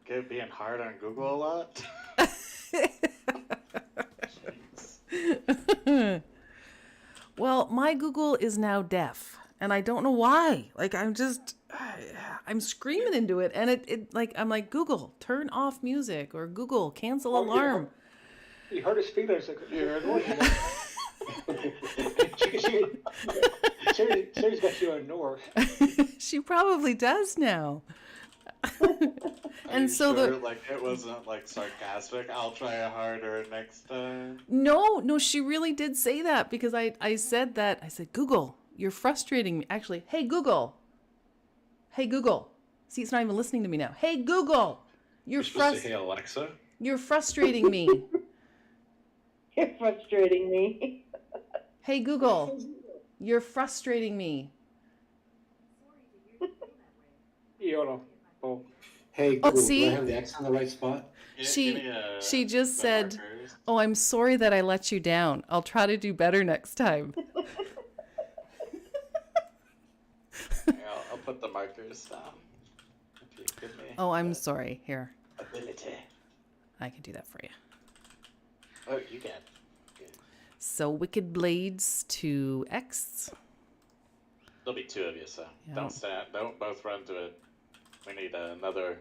Good being hard on Google a lot. Well, my Google is now deaf, and I don't know why. Like, I'm screaming into it, and I'm like, Google, turn off music, or Google, cancel alarm. You heard his feelings. Like, you're annoying. Siri's got you ignored. She probably does now. And so sure, like it wasn't like sarcastic. I'll try harder next time. No, she really did say that, because I said that. I said, Google, you're frustrating me. Actually, hey Google. See, it's not even listening to me now. Hey Google, You're supposed to say, hey Alexa. You're frustrating me. You're frustrating me. Hey Google, you're frustrating me. Hold on. Hey, Oh, Google, do I see? have the X on the right spot? She just said, "Oh, I'm sorry that I let you down. I'll try to do better next time." I'll put the markers down. If you give me Oh, I'm sorry. Here, ability. I can do that for you. Oh, you can. So Wicked Blades to X. There'll be two of you, so Yeah. don't both run to it. We need another.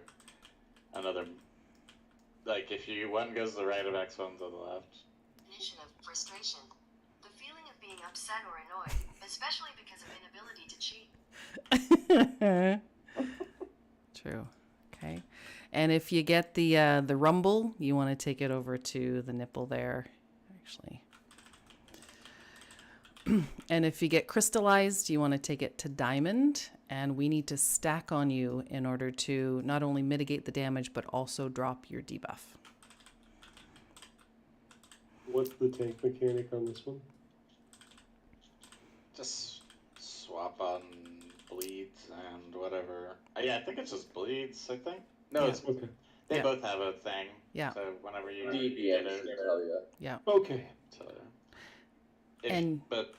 Like if one goes to the right of X, one to the left. Definition of frustration: the feeling of being upset or annoyed, especially because of inability to cheat. True. Okay. And if you get the rumble, you want to take it over to the nipple there, actually. And if you get crystallized, you want to take it to diamond, and we need to stack on you in order to not only mitigate the damage, but also drop your debuff. What's the tank mechanic on this one? Just swap on bleeds and whatever. Yeah, I think it's just bleeds. I think no, Yeah. it's Okay. They both have a thing. Yeah. So whenever you DPM get it, should tell you. Yeah. Okay. But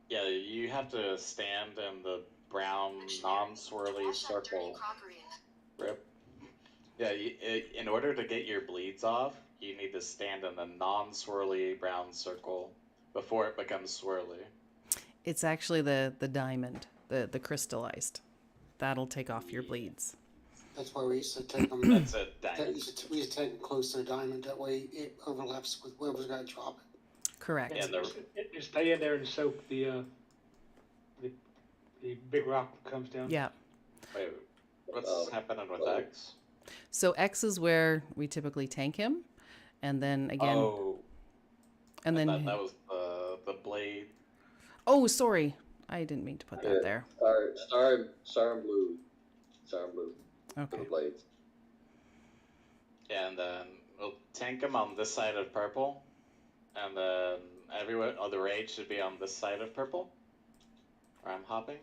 yeah, you have to stand in the brown non-swirly circle. Rip. Yeah, in order to get your bleeds off, you need to stand in the non-swirly brown circle before it becomes swirly. It's actually the diamond, the crystallized. That'll take off your bleeds. That's why we used to take them. That's a diamond. We used to take them close to the diamond. That way it overlaps with whoever's going to drop it. Correct. Yeah, You stay in there and soak the big rock that comes down. Yeah. Wait, what's happening with X? So X is where we typically tank him, and then again. Oh. And then that was the blade. Oh, sorry, I didn't mean to put that there. Star and blue. Okay. For the blades. Yeah, and then we'll tank him on this side of purple, and then everyone, the rage should be on this side of purple, where I'm hopping.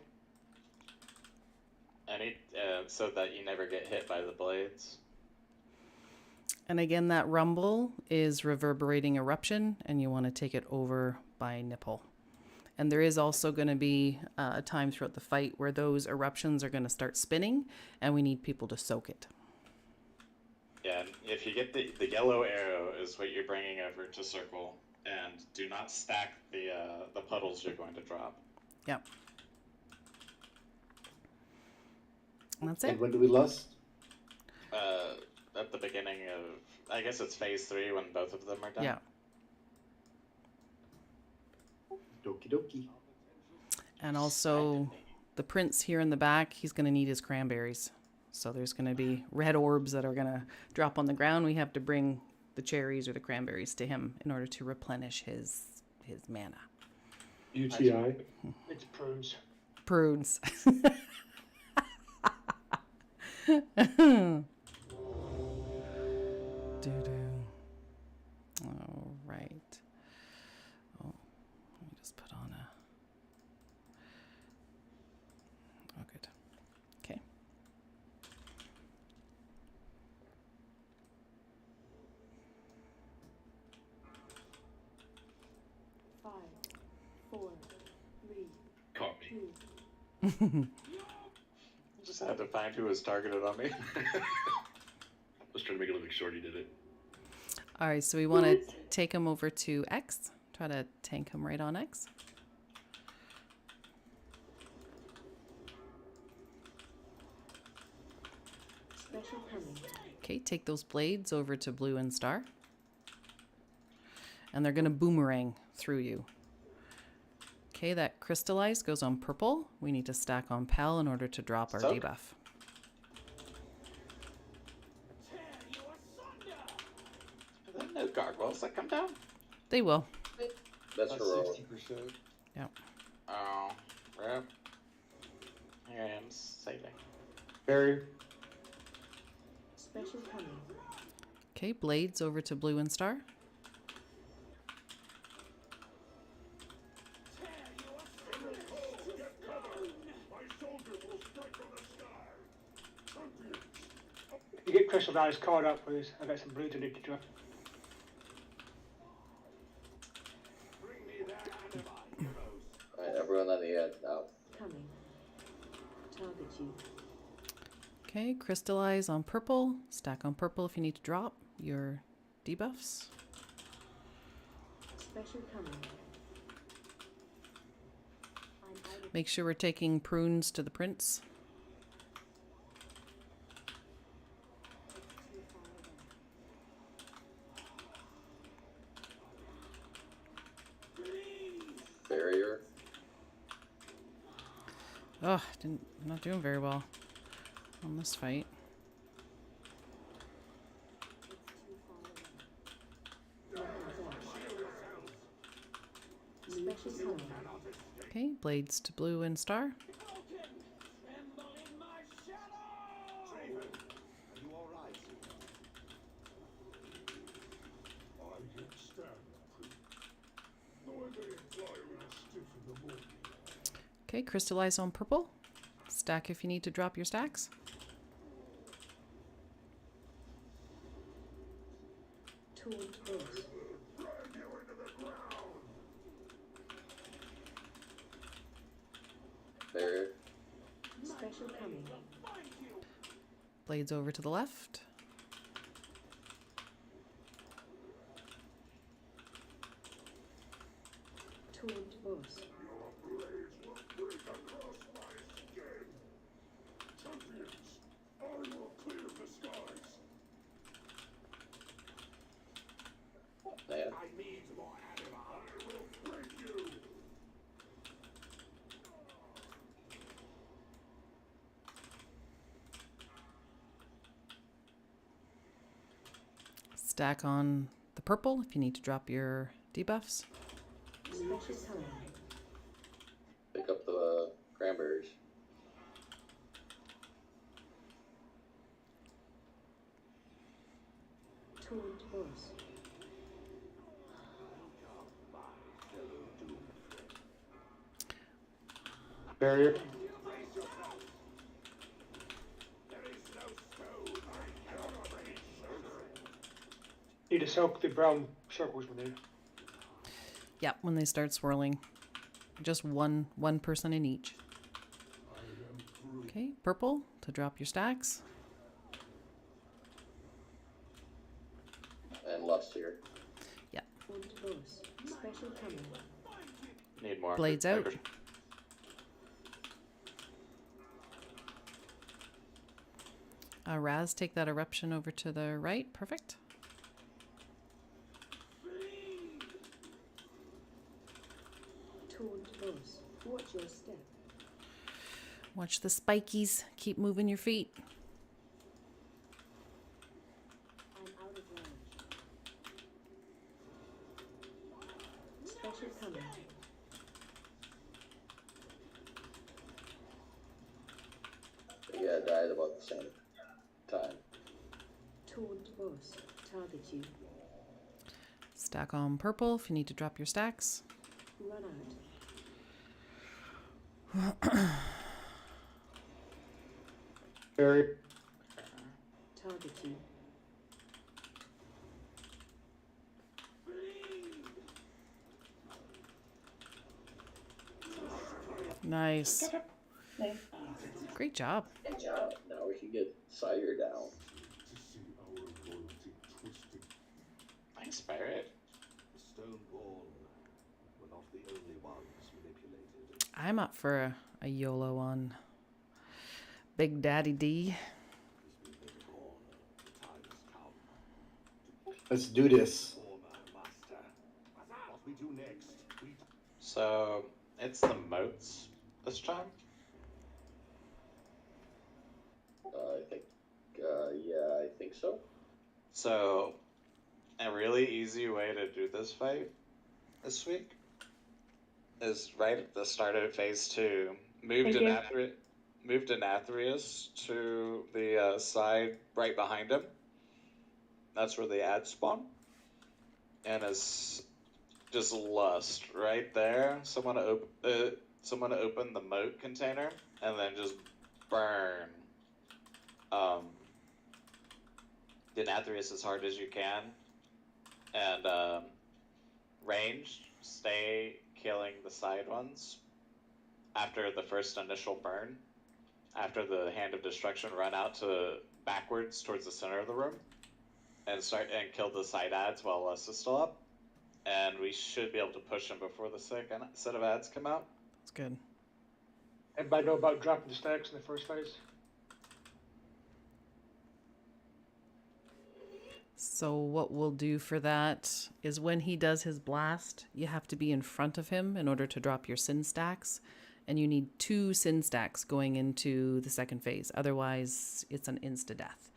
So that you never get hit by the blades. And again, that rumble is reverberating eruption, and you want to take it over by nipple. And there is also going to be a time throughout the fight where those eruptions are going to start spinning, and we need people to soak it. Yeah, and if you get the yellow arrow is what you're bringing over to circle, and do not stack the puddles you're going to drop. Yep. And that's it. And when do we lust? At the beginning of, I guess it's phase 3 when both of them are done. Yeah. Doki doki. And also, the prince here in the back, he's going to need his cranberries. So there's going to be red orbs that are going to drop on the ground. We have to bring the cherries or the cranberries to him in order to replenish his mana. UTI? It's prunes. Prunes. All right. Oh, let me just put on a. Oh, good. Okay. Five, four, three, Caught me. two. Just had to find who was targeted on me. I was trying to make it look like Shorty did it. All right, so we want to take him over to X. Try to tank him right on X. Special coming. Okay, take those blades over to blue and star. And they're going to boomerang through you. Okay, that crystallized goes on purple. We need to stack on pal in order to drop our debuff. Are there no gargoyles that come down? They will. That's heroic. 60%. Yep. Oh, rip. Here I am saving. Barrier. Special coming. Okay, blades over to blue and star. Crystal Valley's caught up, please. I got some blue to need to drop. Alright, everyone on the edge now. Coming. Target you. Okay, crystallize on purple. Stack on purple if you need to drop your debuffs. Special coming. Make sure we're taking prunes to the prince. Barrier. Oh, I'm not doing very well on this fight. Special coming. Okay, blades to blue and star. Okay, crystallize on purple. Stack if you need to drop your stacks. Taunt boss. Barrier. Special coming. Blades over to the left. Taunt boss. Man. Stack on the purple if you need to drop your debuffs. Special coming. Pick up the cranberries. Taunt boss. Barrier. Need to soak the brown circles with it. Yeah, when they start swirling. Just one person in each. Okay, purple to drop your stacks. And lust here. Yeah. Taunt boss. Special coming. Need more. Blades out. Raz, take that eruption over to the right. Perfect. Taunt boss. Watch your step. Watch the spikies. Keep moving your feet. I'm out of range. Special coming. Yeah, died about the same time. Taunt boss. Target you. Stack on purple if you need to drop your stacks. Run out. Barrier. Target you. Nice. Great job. Good job. Now we can get Sire down. Thanks, Barrett. The stone wall were not the only ones manipulated. I'm up for a YOLO on Big Daddy D. Let's do this. What we do next? So it's the moats this time. I think so. So a really easy way to do this fight this week is right at the start of phase 2. Move Denathrius to the side right behind him. That's where the ads spawn. And it's just lust right there. Someone to open the moat container and then just burn Denathrius as hard as you can, and ranged, stay killing the side ones after the first initial burn. After the Hand of Destruction, run out to backwards towards the center of the room and start and kill the side ads while Les is still up. And we should be able to push them before the second set of ads come out. That's good. Everybody know about dropping the stacks in the first phase? So what we'll do for that is when he does his blast, you have to be in front of him in order to drop your sin stacks. And you need 2 sin stacks going into the second phase. Otherwise, it's an insta-death.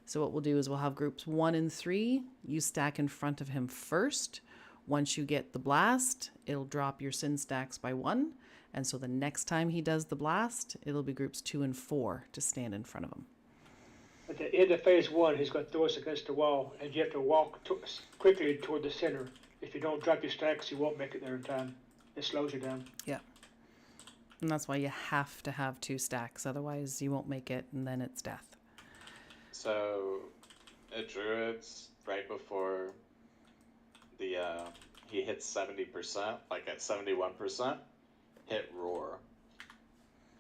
So what we'll do is we'll have groups 1 and 3. You stack in front of him first. Once you get the blast, it'll drop your sin stacks by 1. And so the next time he does the blast, it'll be groups 2 and 4 to stand in front of him. At the end of phase 1, he's going to throw us against the wall, and you have to walk quickly toward the center. If you don't drop your stacks, you won't make it there in time. It slows you down. Yeah. And that's why you have to have 2 stacks. Otherwise, you won't make it, and then it's death. So, at Druids, right before the he hits 70%, like at 71%, hit Roar.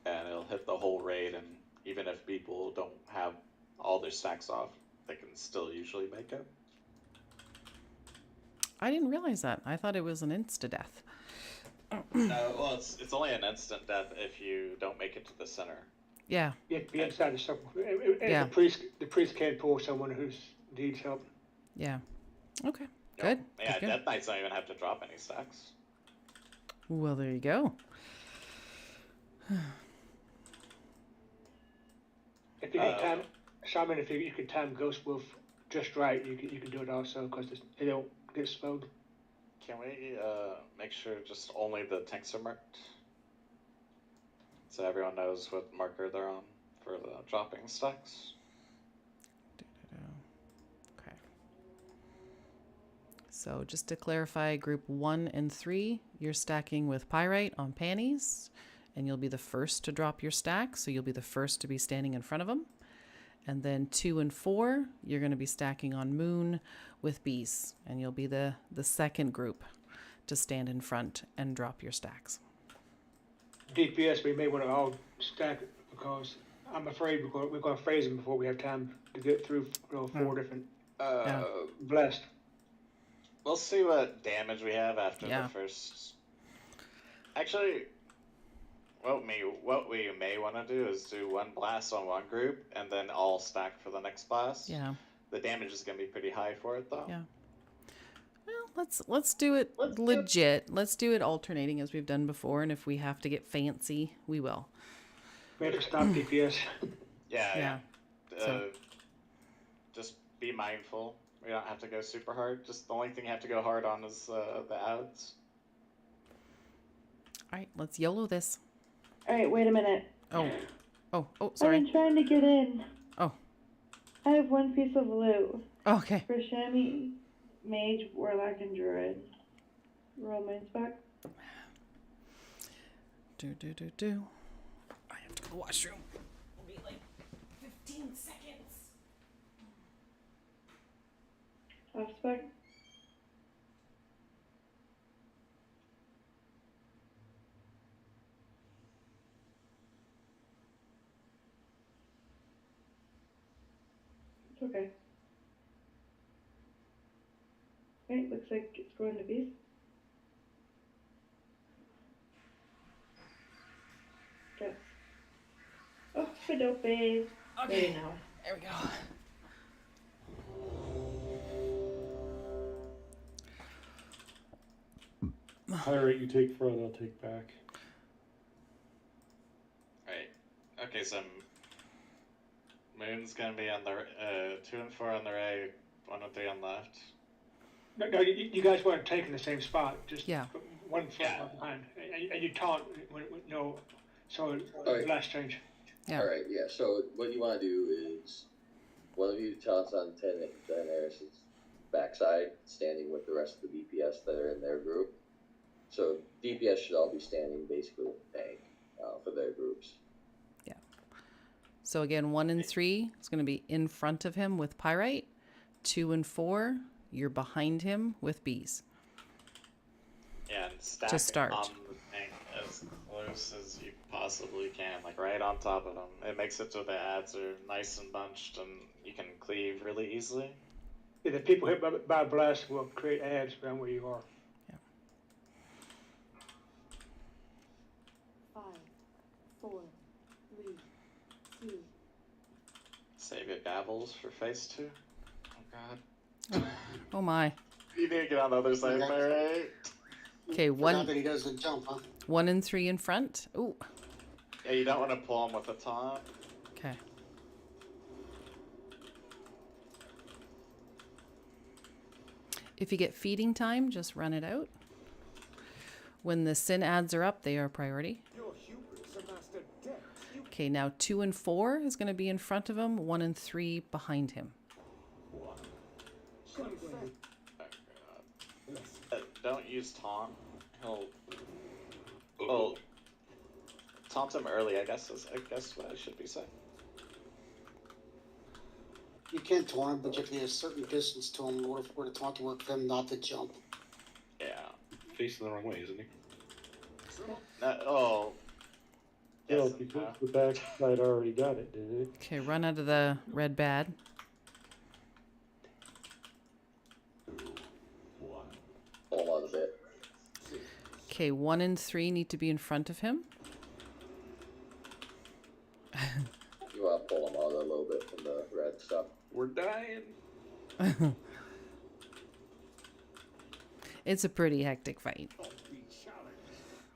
And it'll hit the whole raid, and even if people don't have all their stacks off, they can still usually make it. I didn't realize that. I thought it was an insta-death. Well, it's only an instant death if you don't make it to the center. Yeah. You have to be inside the circle. Yeah. The priest can't pull someone who needs help. Yeah. Okay. Good. Yeah, Good. Death Knights don't even have to drop any stacks. Well, there you go. If you can time, Shaman, if you can time Ghost Wolf just right, you can do it also because they don't get slowed. Can we make sure just only the tanks are marked? So everyone knows what marker they're on for the dropping stacks. Okay. So just to clarify, group 1 and 3, you're stacking with Pyrite on Panties, and you'll be the first to drop your stack, so you'll be the first to be standing in front of them. And then 2 and 4, you're going to be stacking on Moon with Bees, and you'll be the second group to stand in front and drop your stacks. DPS, we may want to all stack it because I'm afraid we're going to phase them before we have time to get through 4 different blast. We'll see what damage we have after the first. Actually, what we may want to do is do 1 blast on 1 group and then all stack for the next blast. Yeah. The damage is going to be pretty high for it though. Yeah. Well, let's do it legit. Let's do it alternating as we've done before, and if we have to get fancy, we will. We have to stop DPS. Yeah. So. Just be mindful. We don't have to go super hard. Just the only thing you have to go hard on is the ads. All right, let's YOLO this. All right, wait a minute. Oh, I've sorry. been trying to get in. Oh. I have 1 piece of loot. Okay. For Chamois, Mage, Warlock, and Druid. Roll my spec. Do. I have to go to the washroom. It'll be like 15 seconds. Off spec. It's okay. Right, looks like it's going to be. Yes. Oh, Fidope. Okay. There now. There we go. Pirate, you take front, I'll take back. Right. Okay, so Moon's gonna be on the 2 and 4 on the right, 1 and 3 on left. No, you guys weren't taking the same spot. Just Yeah. 1 front, 1 behind, and you taunt when no. So last change. Yeah. All right. Yeah. So what you want to do is one of you taunts on Daenerys' backside, standing with the rest of the DPS that are in their group. So DPS should all be standing basically with the tank for their groups. Yeah. So again, 1 and 3 is going to be in front of him with Pyrite, 2 and 4, you're behind him with bees. Yeah, and stack To start. on the tank as close as you possibly can, like right on top of them. It makes it so the ads are nice and bunched, and you can cleave really easily. Yeah, the people hit by a blast will create ads around where you are. 5, 4, 3, 2. Save your babbles for phase 2. Oh god. Oh my. You need to get on the other side, Mary. Okay, Forgot that he doesn't jump, huh? 1 and 3 in front. Ooh. Yeah, you don't want to pull him with a taunt. Okay. If you get feeding time, just run it out. When the sin ads are up, they are priority. Your hubris amassed a debt. Okay, now 2 and 4 is going to be in front of him. 1 and 3 behind him. Don't use taunt. He'll. Oh. Taunt him early, I guess what I should be saying. You can't taunt him, but you have to get a certain distance to him in order for the taunt to work for him not to jump. Yeah. Facing the wrong way, isn't he? Oh. Well, because the backside already got it, didn't it? Okay, run out of the red bad. Pull him out a bit. Okay, 1 and 3 need to be in front of him. You want to pull him out a little bit from the red stuff. We're dying. It's a pretty hectic fight.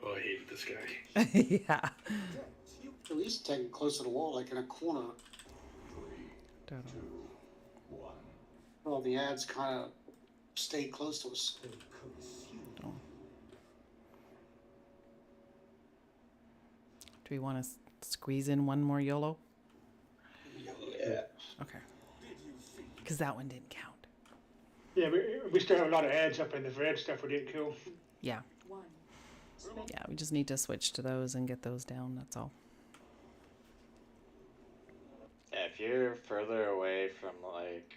Oh, I hate this guy. Yeah. So he's taking close to the wall, like in a corner. Well, the ads kind of stay close to us. Do we want to squeeze in one more YOLO? Yeah. Okay. Because that one didn't count. Yeah, we still have a lot of ads up in the red stuff we didn't kill. Yeah. Yeah, we just need to switch to those and get those down, that's all. Yeah, if you're further away from, like,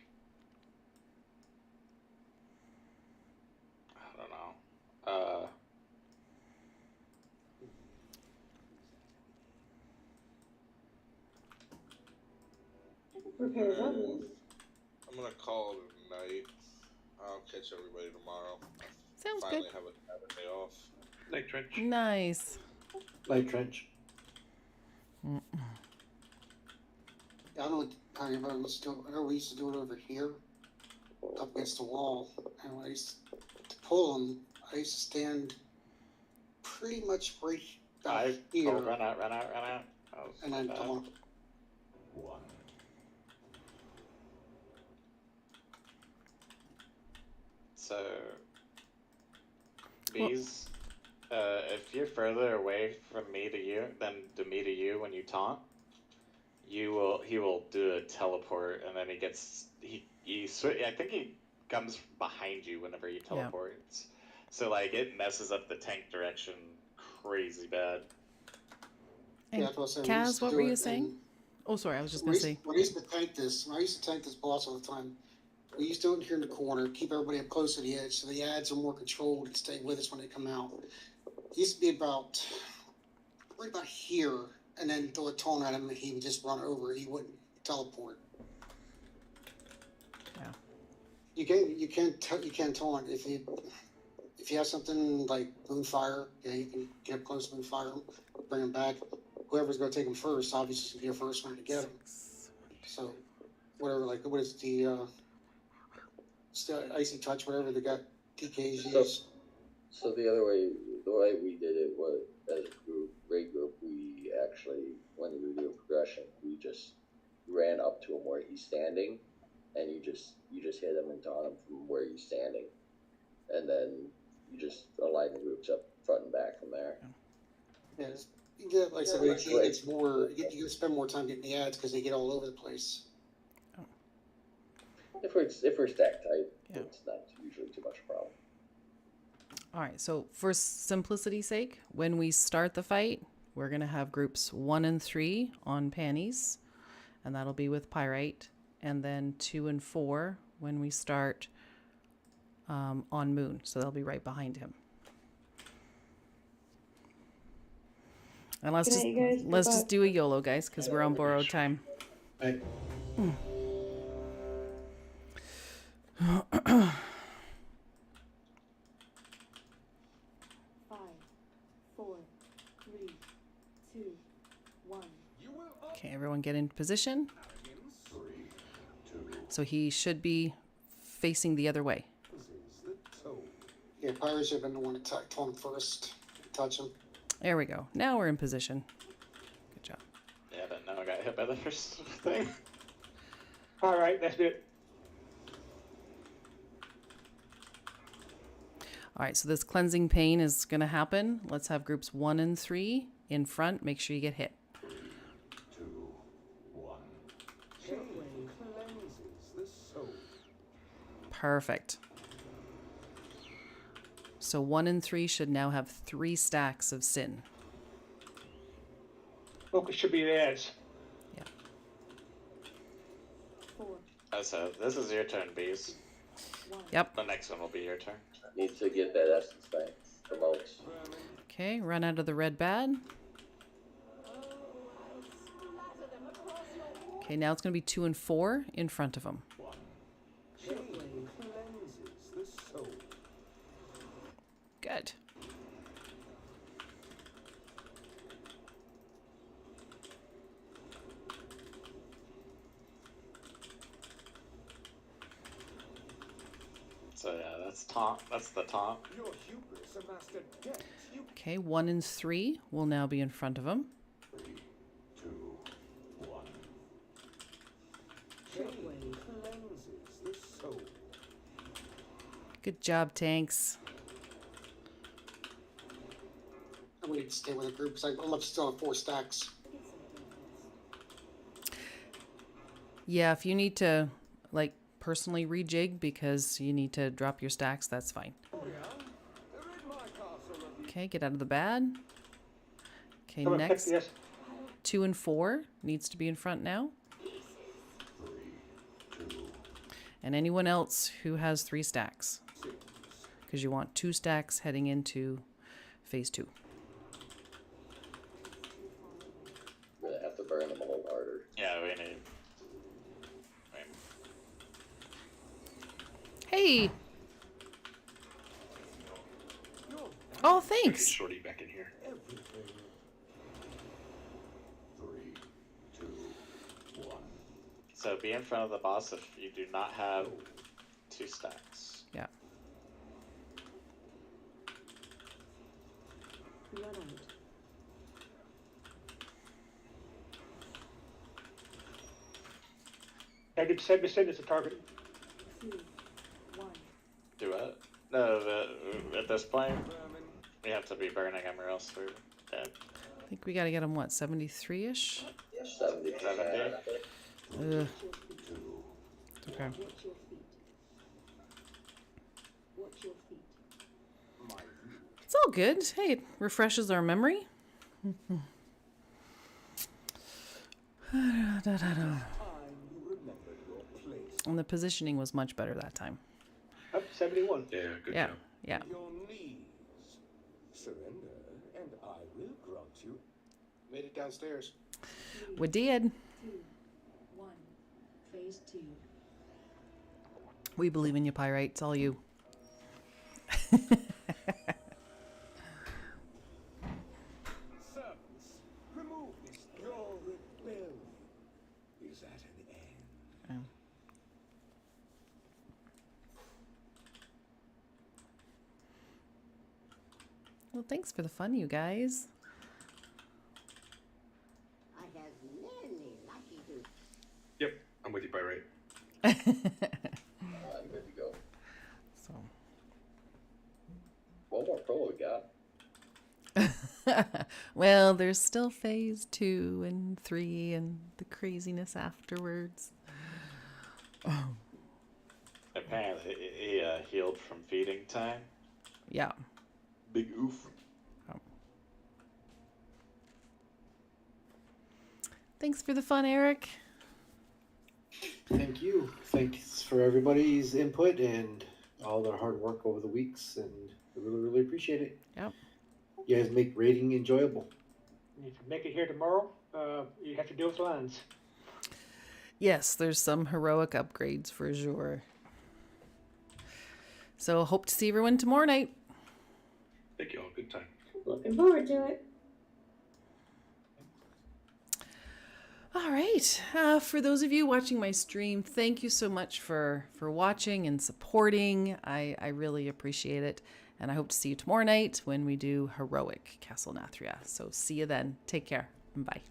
I don't know, Repairs on this. I'm gonna call it a night. I'll catch everybody tomorrow. Sounds Finally good. have a day off. Night trench. Nice. Light trench. I don't know how everybody used to do it. I know we used to do it over here, up against the wall. And when I used to pull them, I used to stand pretty much right back here. Oh, run out. And then pull 'em. So, bees, if you're further away from me to you than to me to you when you taunt, he will do a teleport, and then I think he comes behind you whenever he teleports. So like it messes up the tank direction crazy bad. And Yeah, that's what I said. We Kaz, used to what do were you it saying? in- Oh, sorry, I was just going to say. When I used to tank this boss all the time. We used to do it here in the corner, keep everybody up close to the edge, so the ads are more controlled and stay with us when they come out. It used to be right about here, and then throw a taunt at him, and he would just run over. He wouldn't teleport. Yeah. You can't taunt if you have something like Moonfire. Yeah, you can get up close to Moonfire, bring him back. Whoever's going to take him first, obviously, be your first one to get him. So, whatever, like what is the icy touch, whatever they got DKs use. So the way we did it was as a group, raid group, we actually, when we do progression, we just ran up to him where he's standing, and you just hit him and taunt him from where he's standing, and then you just align the groups up front and back from there. Yeah, you get like I said, it's more. You can spend more time getting the ads because they get all over the place. If we're stacked tight, it's not usually too much of a problem. All right, so for simplicity's sake, when we start the fight, we're going to have groups 1 and 3 on panties, and that'll be with Pyrite, and then 2 and 4 when we start on Moon. So they'll be right behind him. And let's Good night, you guys. let's Good just luck. do a YOLO, guys, because we're on borrowed time. Right. 5, 4, 3, 2, 1. Okay, everyone get into position. So he should be facing the other way. Yeah, pirates have been the one to touch him first. Touch him. There we go. Now we're in position. Good job. Yeah, but now I got hit by the first thing. All right, that's it. All right, so this cleansing pain is going to happen. Let's have groups 1 and 3 in front. Make sure you get hit. 3, 2, 1. Healing cleanses the soul. Perfect. So 1 and 3 should now have 3 stacks of sin. Focus should be theirs. Yeah. 4, So this is your turn, Bees. 1. Yep. The next one will be your turn. Need to get that essence thing. Promotes. Okay, run out of the red bad. Okay, now it's going to be 2 and 4 in front of him. Healing cleanses the soul. Good. So yeah, that's taunt. That's the taunt. Your hubris amassed a debt you Okay, 1 and 3 will now be in front of him. 3, 2, 1. Healing cleanses the soul. Good job, tanks. I would need to stay with the group because I'm up still at 4 stacks. Yeah, if you need to, like, personally rejig because you need to drop your stacks, that's fine. Okay, get out of the bad. Okay, Someone next, pick this. 2 and 4 needs to be in front now. 3, 2, And anyone else who has 3 stacks. 6. Because you want 2 stacks heading into phase 2. We're gonna have to burn them a little harder. Yeah, we need. Hey! Oh, thanks. Shorty back in here. Everything. 3, 2, 1. So be in front of the boss if you do not have 2 stacks. Yeah. Run out. I get 7% as a target. 2, 1. Do what? No, at this point, we have to be burning them or else we're dead. I think we got to get him, what, 73-ish? 70. 70? Ugh. Okay. Watch your feet. Watch your feet. It's all good. Hey, it refreshes our memory. Time you remembered your place. And the positioning was much better that time. Up 71. Yeah, good Yeah, job. yeah. Your knees. Surrender, and I will grant you. Made it downstairs. We did. 2, 1. Phase 2. We believe in you, Pyrite. It's all you. Servants, remove this. Your rebellion is at an end. Well, thanks for the fun, you guys. I have many lucky to. Yep, I'm with you, Pyrite. I'm good to go. So. One more pro we got. Well, there's still phase 2 and 3 and the craziness afterwards. Oh. Apparently, he healed from feeding time. Yeah. Big oof. Oh. Thanks for the fun, Eric. Thank you. Thanks for everybody's input and all their hard work over the weeks, and I really, really appreciate it. Yep. You guys make raiding enjoyable. If you make it here tomorrow, you have to deal with lines. Yes, there's some heroic upgrades for sure. So hope to see everyone tomorrow night. Thank you all. Good time. Looking forward to it. All right. For those of you watching my stream, thank you so much for watching and supporting. I really appreciate it. And I hope to see you tomorrow night when we do Heroic Castle Nathria. So see you then. Take care. Bye.